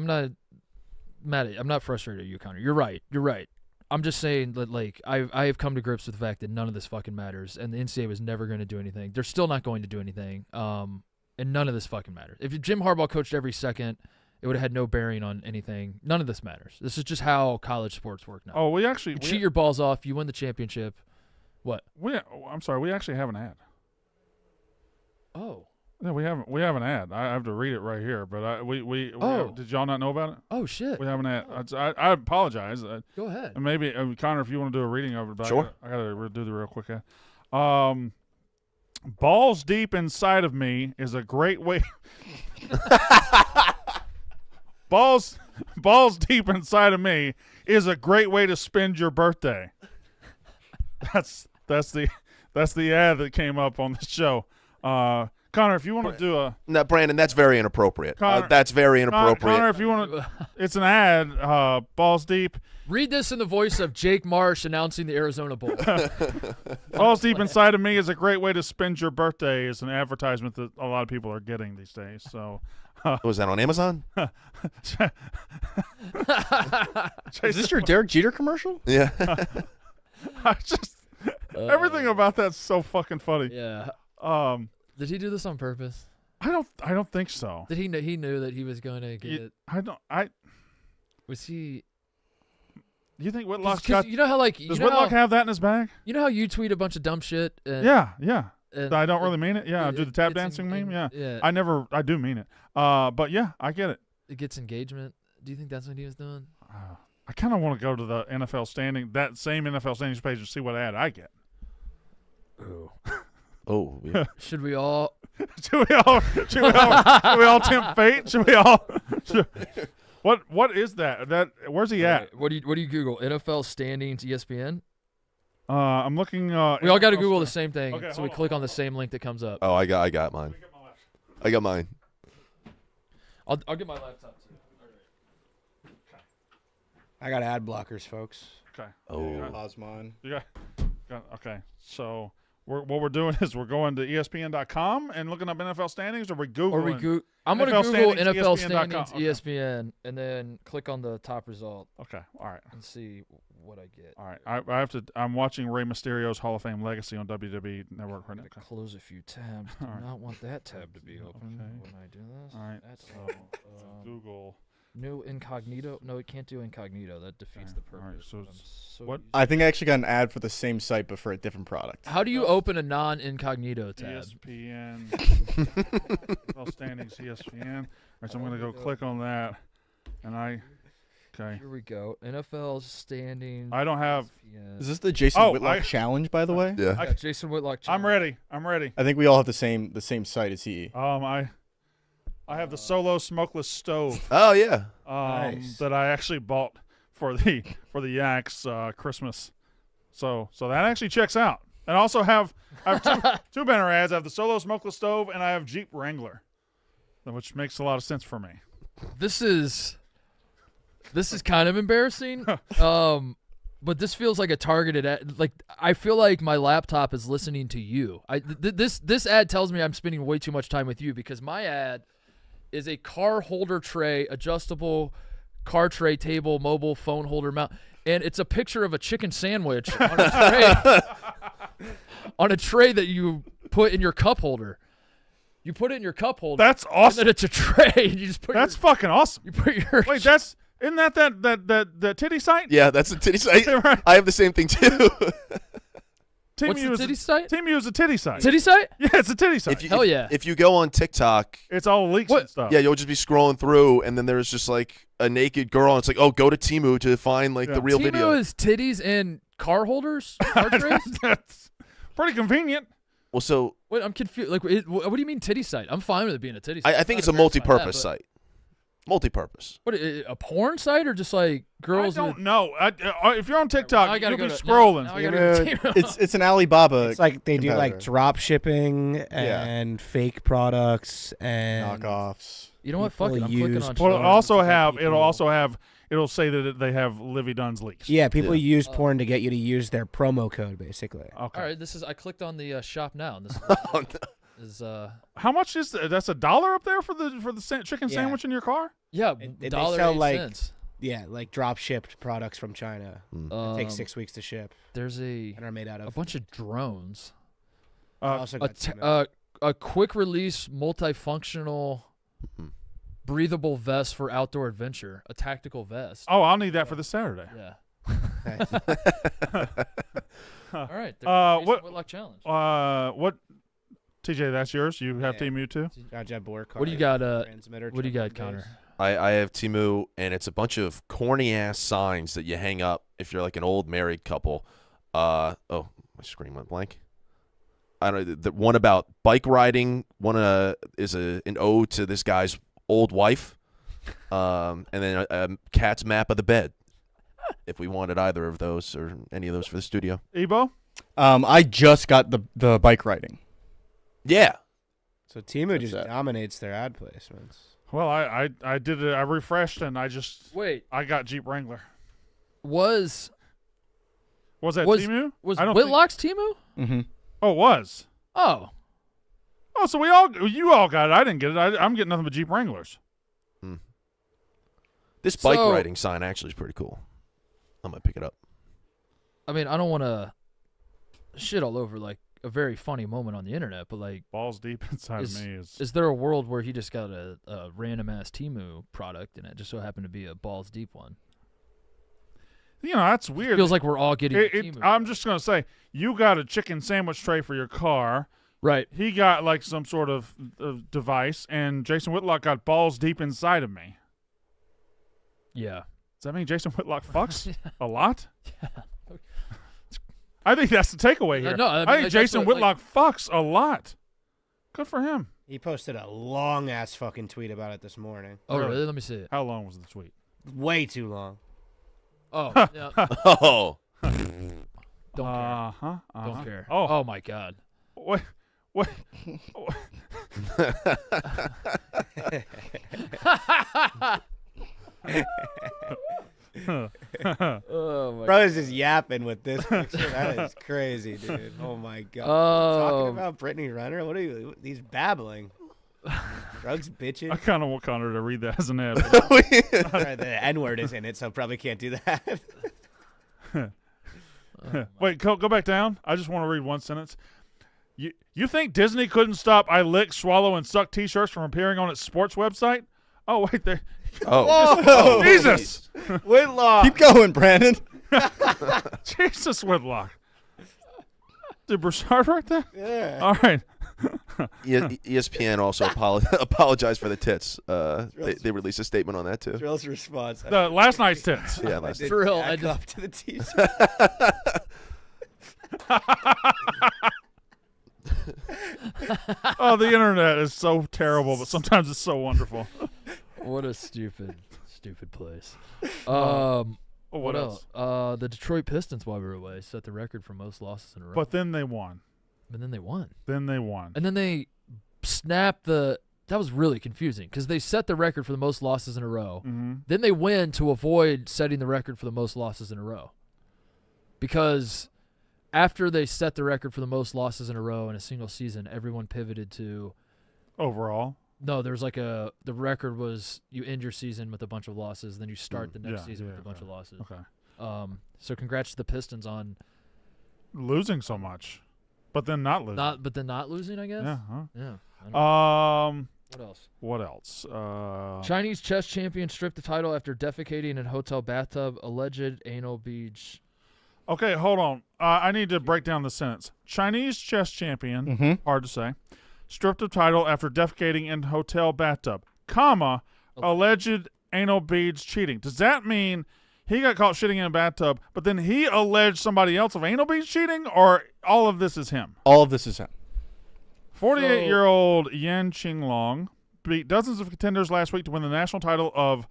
mad at you. I'm not frustrated at you, Connor. You're right. I'm just saying that, like, I have come to grips with the fact that none of this fucking matters, and the NCAA was never going to do anything. They're still not going to do anything, and none of this fucking matters. If Jim Harbaugh coached every second, it would have had no bearing on anything. None of this matters. This is just how college sports work now. Oh, we actually. You cheat your balls off, you win the championship. What? I'm sorry. We actually have an ad. Oh. Yeah, we have an ad. I have to read it right here, but we Oh. did y'all not know about it? Oh, shit. We have an ad. I apologize. Go ahead. And maybe Connor, if you want to do a reading of it, but Sure. I gotta do the real quick ad. Balls deep inside of me is a great way. balls deep inside of me is a great way to spend your birthday. That's the ad that came up on the show. Connor, if you want to do a No, Brandon, that's very inappropriate. Connor- That's very inappropriate. Connor, if you want to, it's an ad. Balls deep. Read this in the voice of Jake Marsh announcing the Arizona Bowl. Balls deep inside of me is a great way to spend your birthday. Is an advertisement that a lot of people are getting these days. So. Was that on Amazon? Is this your Derek Jeter commercial? Yeah. I just everything about that's so fucking funny. Yeah. Um, Did he do this on purpose? I don't think so. Did he know he knew that he was going to get it? Was he? You think Whitlock's 'cause got? you know how like Does Whitlock have that in his bag? you know how you tweet a bunch of dumb shit. And, Yeah. and I don't really mean it. Yeah, I do the tap gets dancing meme. Yeah. Yeah. I do mean it. But yeah, I get it. It gets engagement. Do you think that's what he was doing? I kind of want to go to the NFL that same NFL standings page and see what ad I get. Oh, yeah. Should we all? Should we all tempt fate? Should we all? What is that? Where's he at? What do you Google? NFL standings, ESPN. I'm looking. We all got to NFL Google the stand- same thing, Okay, so we hold click on, on the same link that comes up. Oh, I got mine. I got mine. I'll get my laptop too. I got ad blockers, folks. Okay. Oh. Osman. You got okay. So what we're doing is we're going to ESPN.com and looking up NFL standings, or we Googling. Or we I'm going to NFL Google standings, NFL ESPN.com. standings, Okay. ESPN, and then click on the top result Okay. All right. and see what I get. All right. I have to. I'm watching Rey Mysterio's Hall of Fame Legacy on WWE Network right now. I'm gonna close a few tabs. Do All right. not want that tab to be open Okay. when I do this. All right. That's So Google. new incognito. No, it can't do incognito. That defeats Okay. the All right, purpose. so I'm it's- so what- used- I think I actually got an ad for the same site but for a different product. How do you open a non-incognito tab? ESPN. NFL standings. ESPN. All right. So I'm gonna go click on that, and Okay. Here we go. NFL standings. I don't have. ESPN. Is this the Jason Oh, Whitlock I- challenge, by the way? Yeah. Yeah, Jason Whitlock. I'm ready. I'm ready. I think we all have the same site as he. I have the Solo smokeless stove. Oh, yeah. Nice. That I actually bought for the Yaks Christmas. So that actually checks out. And I also have two banner ads. I have the Solo smokeless stove and I have Jeep Wrangler, which makes a lot of sense for me. This is kind of embarrassing. But this feels like a targeted ad. Like I feel like my laptop is listening to you. This ad tells me I'm spending way too much time with you because my ad is a car holder tray, adjustable car tray table, mobile phone holder mount, and it's a picture of a chicken sandwich on a tray, on a tray that you put in your cup holder. You put it in your cup holder. That's And awesome. then it's a tray. And you just put That's fucking awesome. you put your Wait, isn't that titty site? Yeah, that's a titty site. Right. I have the same thing, too. What's the titty site? Teemu is a titty site. Titty site? Yeah, it's a titty site. Hell yeah. If you go on TikTok, It's all leaks What? and stuff. yeah, you'll just be scrolling through, and then there's just like a naked girl, and it's like, oh, go to Timu to find like Yeah. the real Timu video. is titties and car holders, car trays. That's pretty convenient. Well, so Wait, I'm confused. Like, what do you mean titty site? I'm fine with it being a titty site. I think I'm it's a not embarrassed by multi-purpose that, site. Multi-purpose. What, a porn site or just like girls? I with- don't know. If you're on TikTok, Now I gotta you'll go be to- scrolling. now I gotta go to Timu. It's an Alibaba It's like they do like competitor. drop shipping and fake products and knockoffs. You know what? Fuck it. people I'm clicking use on. Well, porn. show. it'll say that they have Livy Dunn's leaks. Yeah, people Yeah. use porn to get you to use their promo code, basically. Okay. All right, this is. I clicked on the shop now, and this Oh, no. is. How much is that's $1 up there for the chicken Yeah. sandwich in your car? Yeah, They dollar sell, 8 like, cents. Yeah, like drop shipped products from China. It takes 6 weeks to ship There's a and are made out of. bunch of drones. I also A got t- Timu. a quick release, multifunctional, breathable vest for outdoor adventure. A tactical vest. Oh, I'll need that for this Saturday. Yeah. Nice. All right. what- Whitlock challenge? What? TJ, that's yours. You have Yeah. Team U too. Got JetBoard What do you card, got? transmitter, What do you got, check Connor? base. I have Timu, and it's a bunch of corny ass signs that you hang up if you're like an old married couple. Oh, my screen went blank. I don't know. The one about bike riding. One is an ode to this guy's old wife. And then a cat's map of the bed. If we wanted either of those or any of those for the studio. Ebo. I just got the bike riding. Yeah. So Teemu just it. dominates their ad placements. Well, I did it. I refreshed and I got Jeep Wrangler. Was Was that Was- Timu? was I don't Whitlock's Timu? Mm-hmm. Oh, it was. Oh, Oh, so you all got it. I didn't get it. I'm getting nothing but Jeep Wranglers. This bike So- riding sign actually is pretty cool. I'm gonna pick it up. I mean, I don't want to shit all over like a very funny moment on the internet, but like, Balls deep inside of me is there a world where he just got a random ass Timu product and it just so happened to be a balls deep one? that's weird. Feels like we're all getting Timu. I'm just gonna say, you got a chicken sandwich tray for your car. Right. He got like some sort of device, and Jason Whitlock got balls deep inside of me. Yeah. Does that mean Jason Whitlock fucks a lot? I think that's the takeaway here. No, I mean, I think like, Jason that's what, Whitlock fucks a lot. Good for him. He posted a long ass fucking tweet about it this morning. Oh, Really? really? Let me see it. How long was the tweet? Way too long. Oh, yeah. Oh. Don't care. Uh-huh. Don't care. Oh, Oh my God. what? What? Oh my. Bro is just yapping with this picture. That is crazy, dude. Oh my god. Oh. Talking about Brittany Renner? What are you? He's babbling. Drugs, bitches. I kind of want Connor to read that as an ad. Sorry, the N word is in it, so probably can't do that. Wait, go back down. I just want to read one sentence. You think Disney couldn't stop I lick, swallow, and suck T-shirts from appearing on its sports website? Oh, wait, there. Oh. Oh, Jesus. Whitlock. Keep going, Brandon. Jesus, Whitlock. Did Broussard write that? Yeah. All right. ESPN also apologized for the tits. They released a statement on that too. Drill's response. The last night's tits. Yeah, last For real, I I did- up to the T-shirt. Oh, the internet is so terrible, but sometimes it's so wonderful. What a stupid place. What else? The Detroit Pistons, while we were away, set the record for most losses in a row. But then they won. And then they won. And And then they snapped the. That was really confusing because they set the record for the most losses in a row. Mm-hmm. Then they win to avoid setting the record for the most losses in a row. Because after they set the record for the most losses in a row in a single season, everyone pivoted to. Overall. No, there's like the record was you end your season with a bunch of losses, then you start the next season with a bunch of losses. Okay. So congrats to the Pistons on Losing so much, but then not losing. not losing, I guess. Yeah. Huh? Yeah. I don't know. What What else? What else? Chinese chess champion stripped the title after defecating in hotel bathtub. Alleged anal beach. Okay, hold on. I need to break down the sentence. Chinese chess champion, hard to say, stripped of title after defecating in hotel bathtub, comma, alleged anal beads cheating. Does that mean he got caught shitting in a bathtub, but then he alleged somebody else of anal beads cheating, or all of this is him? All of this is him. 48-year-old Yan Qinglong beat dozens of contenders last week to win the national title of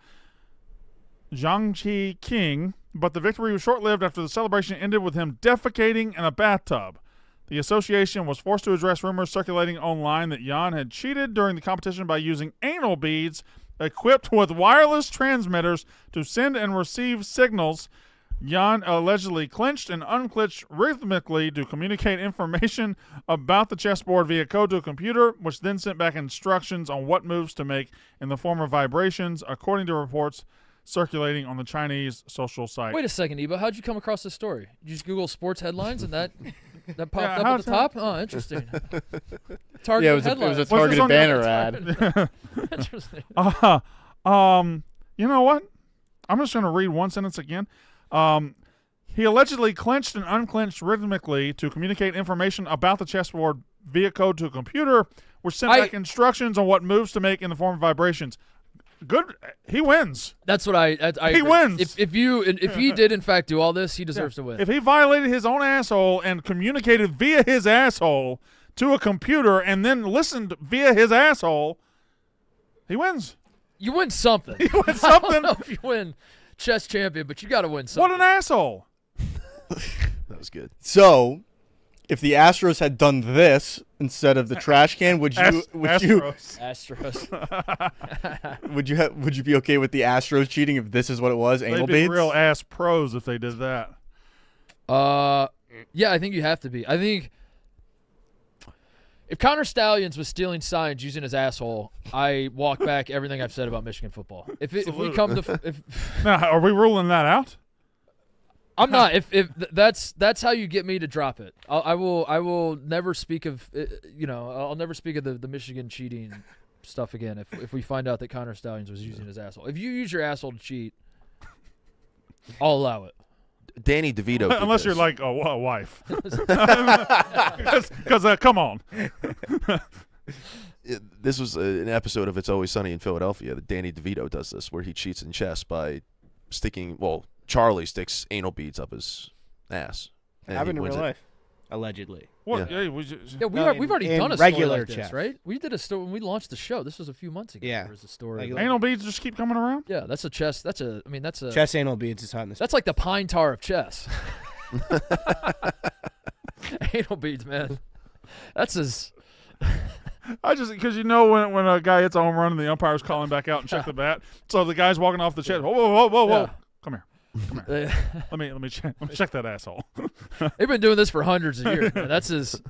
Jiangxi King, but the victory was short-lived after the celebration ended with him defecating in a bathtub. The association was forced to address rumors circulating online that Yan had cheated during the competition by using anal beads equipped with wireless transmitters to send and receive signals. Yan allegedly clenched and unclenched rhythmically to communicate information about the chessboard via code to a computer, which then sent back instructions on what moves to make in the form of vibrations, according to reports circulating on the Chinese social site. Wait a second, Ebo. How'd you come across this story? Did you just Google sports headlines and that popped Yeah, up at the top? Oh, interesting. Targeted Yeah, it was headlines. a What's targeted this on banner your- ad. Interesting. You know what? I'm just going to read one sentence again. He allegedly clenched and unclenched rhythmically to communicate information about the chessboard via code to a computer, which sent back instructions on what moves to make in the form of vibrations. Good. He wins. That's what I He agree. wins. If he did in fact do all this, he deserves to win. If he violated his own asshole and communicated via his asshole to a computer and then listened via his asshole, he wins. You win something. He wins I don't something. know if you win chess champion, but you got to win something. What an asshole. That was good. So if the Astros had done this instead of the trash can, would you Astros. would you be okay with the Astros cheating if this is what it was? Anal They'd be baits? real ass pros if they did that. Yeah, I think you have to be. I think if Connor Stallions was stealing signs using his asshole, I walk back everything I've said about Michigan football. If we come to Now, are we ruling that out? I'm not. If that's how you get me to drop it. I will never speak of I'll never speak of the Michigan cheating stuff again. If we find out that Connor Stallions was using his asshole, if you use your asshole to cheat, I'll allow it. Danny DeVito. did Unless this. you're like a wife. Because come on. This was an episode of It's Always Sunny in Philadelphia that Danny DeVito does this, where he cheats in chess by Charlie sticks anal beads up his ass. and Happened he in wins real it. life. Allegedly. What? Yeah. Yeah, We've already in done a story regular like this, chess. right? We did a story when we launched the show. This was a few months ago. Yeah. There was a story. Like- about- anal beads just keep coming around? yeah, that's a chess. That's a Chess anal beads is hot in this. that's like the pine tar of chess. Anal beads, man. That's as I just because when a guy hits a home run and the umpire's calling back out and check the bat, so the guy's walking off the chest. Whoa! Yeah. Come here. Let me check that asshole. They've been doing this for hundreds of years. Man. That's as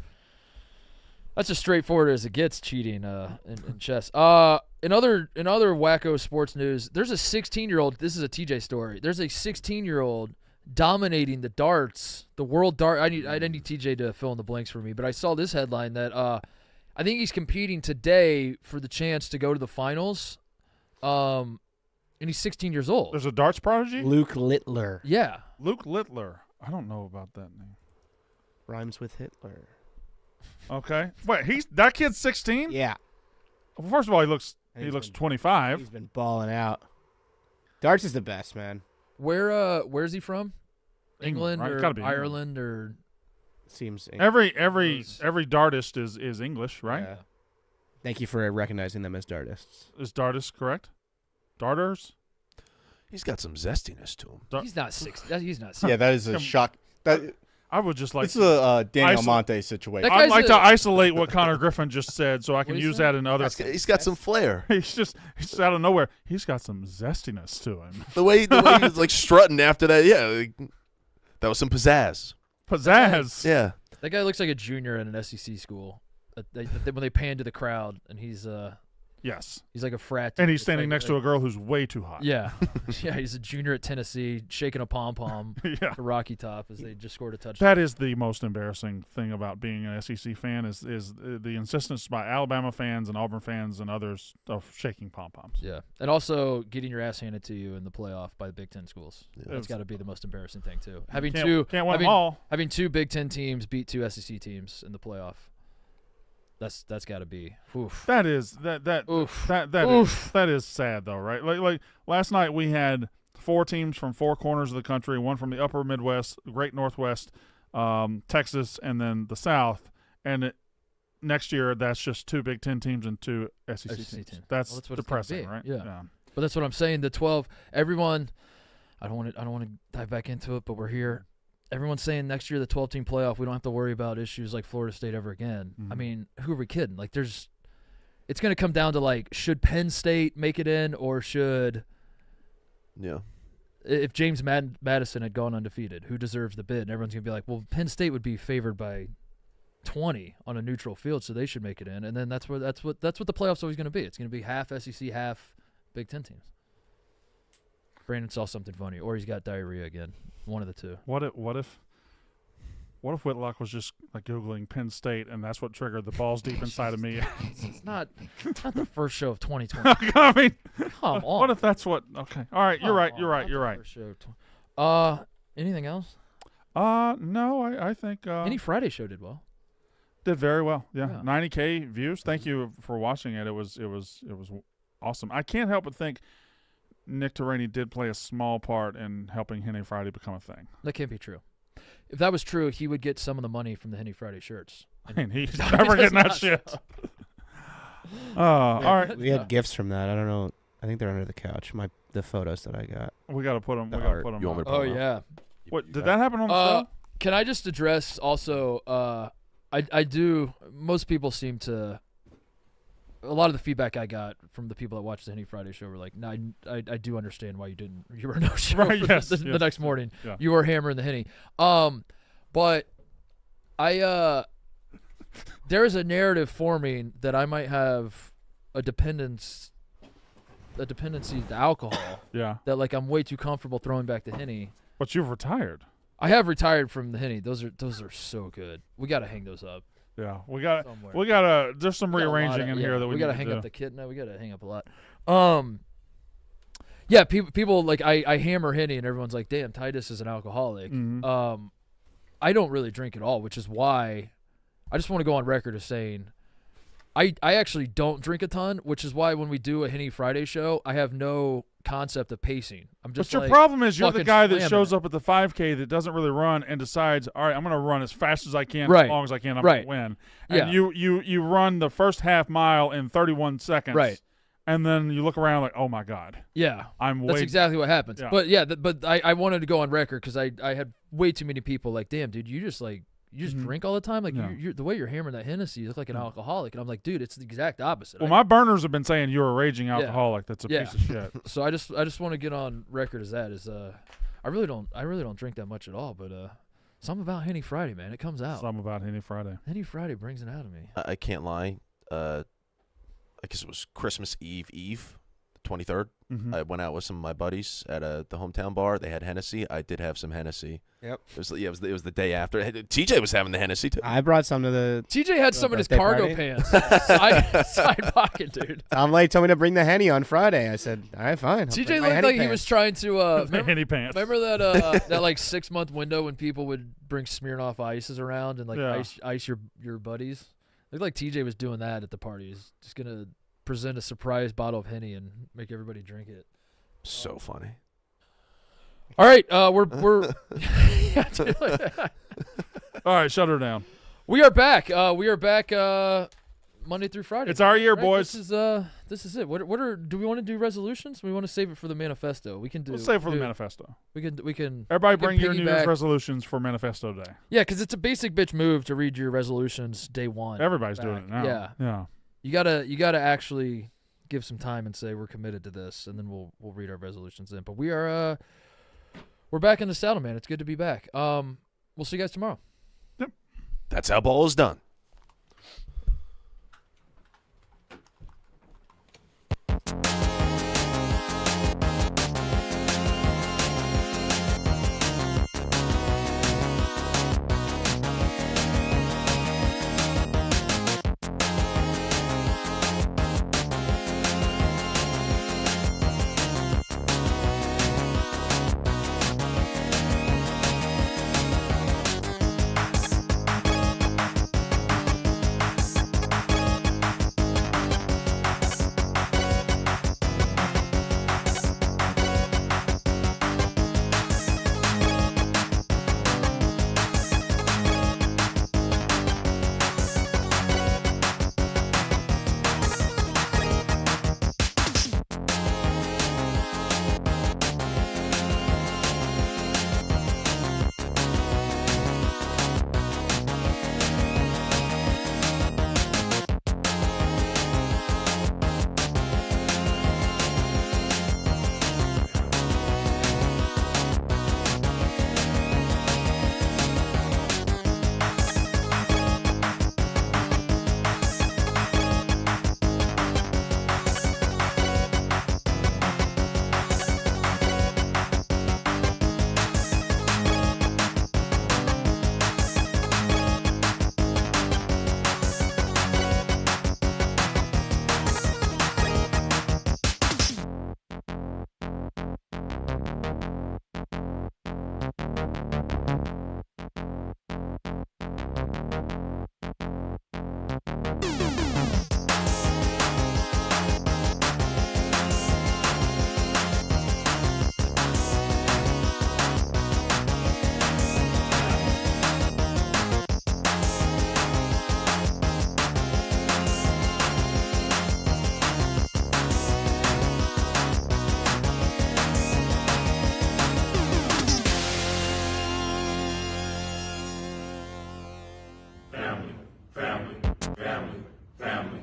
straightforward as it gets. Cheating in chess. In other wacko sports news, there's a 16-year-old. This is a TJ story. There's a 16-year-old dominating the world dart. I need TJ to fill in the blanks for me, but I saw this headline that I think he's competing today for the chance to go to the finals. And he's 16 years old. There's a darts prodigy? Luke Littler. Yeah. Luke Littler. I don't know about that name. Rhymes with Hitler. Okay. Wait, that kid's 16? Yeah. Well, first of all, he looks He's been- 25. He's been balling out. Darts is the best, man. Where's he from? England, England right? or Gotta be Ireland or Seems. Every dartist is English, right? Yeah. Thank you for recognizing them as dartists. Is dartist correct? Darters? He's got some zestiness to him. he's not 6. He's not 6. Yeah, that is a shock. That I would just like it's a Daniel Iso- Monte situation. That I'd guy's like a- to isolate what Connor Griffin just said so I can What'd he use say? that in other He's got some flair. He's out of nowhere. He's got some zestiness to him. The way he was like strutting after that, that was some pizzazz. Pizzazz. Yeah. That guy looks like a junior at an SEC school. When they pan to the crowd, and he's Yes. like a frat. And he's standing next to a girl who's way too hot. Yeah, yeah. He's a junior at Tennessee, shaking a pom pom Yeah. to Rocky Top as they just scored a touchdown. That is the most embarrassing thing about being an SEC fan is the insistence by Alabama fans and Auburn fans and others of shaking pom-poms. Yeah, and also getting your ass handed to you in the playoff by the Big Ten schools. Yeah. That's got to be the most embarrassing thing too. Having Can't win them all. having two Big Ten teams beat two SEC teams in the playoff. That's got to be. Oof. That is Oof. that is sad though, right? Like last night we had 4 teams from 4 corners of the country, one from the upper Midwest, Great Northwest, Texas, and then the South. And next year that's just 2 Big Ten teams and 2 SEC teams. teams. That's Well, that's what it's gonna depressing, be. right? Yeah. But that's what I'm saying. The 12. Everyone. I don't want to dive back into it, but we're here. Everyone's saying next year the 12-team playoff, we don't have to worry about issues like Florida State ever again. Mhm. I mean, who are we kidding? Like, it's going to come down to like, should Penn State make it in, or should if James Madison had gone undefeated, who deserves the bid? And everyone's going to be like, well, Penn State would be favored by 20 on a neutral field, so they should make it in. And then that's what the playoffs always going to be. It's going to be half SEC, half Big Ten teams. Brandon saw something funny, or he's got diarrhea again. One of the two. What if Whitlock was just like Googling Penn State and that's what triggered the balls deep inside of me? It's not the first show of 2020. I mean, Come on. what if that's what? Okay, all right, you're right. Come You're on, right. not You're the right. first show of anything else? No, I think Any Friday show did well. did very well. Yeah, Yeah. 90K views. Thank you for watching it. It was awesome. I can't help but think Nick Terraney did play a small part in helping Henny Friday become a thing. That can't be true. If that was true, he would get some of the money from the Henny Friday shirts. I mean, he's never getting that shit. All right, We had gifts from that. I don't know. I think they're under the couch. The photos that I got. we got to put them. We The got to art. put them. You want me to Oh pull 'em up? yeah. What did that happen on the show? Can I just address also? I do. Most people seem to. A lot of the feedback I got from the people that watched the Henny Friday show were like, "No, I do understand why you didn't. You were no show Right, for yes, the yes. next morning. Yeah. You were hammering the Henny." But I there is a narrative forming that I might have a dependency to alcohol. Yeah. That like I'm way too comfortable throwing back the Henny. But you've retired. I have retired from the Henny. Those are so good. We got to hang those up Yeah. somewhere. There's some We got a lot rearranging of- in here that we got to need hang do. up the kit. No, we got to hang up a lot. Yeah, people like I hammer Henny and everyone's like, "Damn, Titus is an alcoholic." Mhm. I don't really drink at all, which is why I just want to go on record as saying I actually don't drink a ton, which is why when we do a Henny Friday show, I have no concept of pacing. I'm just But your like, problem is you're the fucking guy that slamming shows it. up at the 5K that doesn't really run and decides, all right, I'm going to run as fast as I can, Right. as long as I can, I'm Right. going to win. Yeah. And you run the first half mile in 31 seconds. Right. And then you look around like, oh my God, Yeah. I'm That's way. exactly what happens. Yeah. But yeah, but I wanted to go on record because I had way too many people like, "Damn, dude, you just Mhm. drink all the time. Like Yeah. you're the way you're hammering that Hennessy, you look like an alcoholic." And I'm like, "Dude, it's the exact opposite." Well, my burners have been saying you're a raging alcoholic. That's a Yeah. piece of shit. So I just want to get on record as that is I really don't drink that much at all. But something about Henny Friday, man, it comes out. Something about Henny Friday. Henny Friday brings it out of me. I can't lie. I guess it was Christmas Eve, the 23rd. Mhm. I went out with some of my buddies at the hometown bar. They had Hennessy. I did have some Hennessy. Yep. It was the day after. TJ was having the Hennessy too. I brought some to the. TJ had some in his birthday cargo party? pants, side pocket, dude. Tom Lake told me to bring the Henny on Friday. I said, all right, fine. I'll TJ bring my looked Henny like he pants. was trying to Henny pants. remember that that like 6-month window when people would bring Smirnoff ices around and like Yeah. ice your buddies. Looked like TJ was doing that at the party. He's just gonna present a surprise bottle of Henny and make everybody drink it. So funny. All right, we're yeah, dude. All right, shut her down. we are back. We are back Monday through Friday. It's our year, Right? boys. This is it. What are do we want to do resolutions? We want to save it for the manifesto. We can do. Let's save it for the do- manifesto. We can. Everybody we can bring your New Year's piggyback- resolutions for Manifesto Day. Yeah, because it's a basic bitch move to read your resolutions day one. Everybody's back. doing it now. Yeah. Yeah. You gotta actually give some time and say we're committed to this, and then we'll read our resolutions in. But we're back in the saddle, man. It's good to be back. We'll see you guys tomorrow. That's how ball is done. family.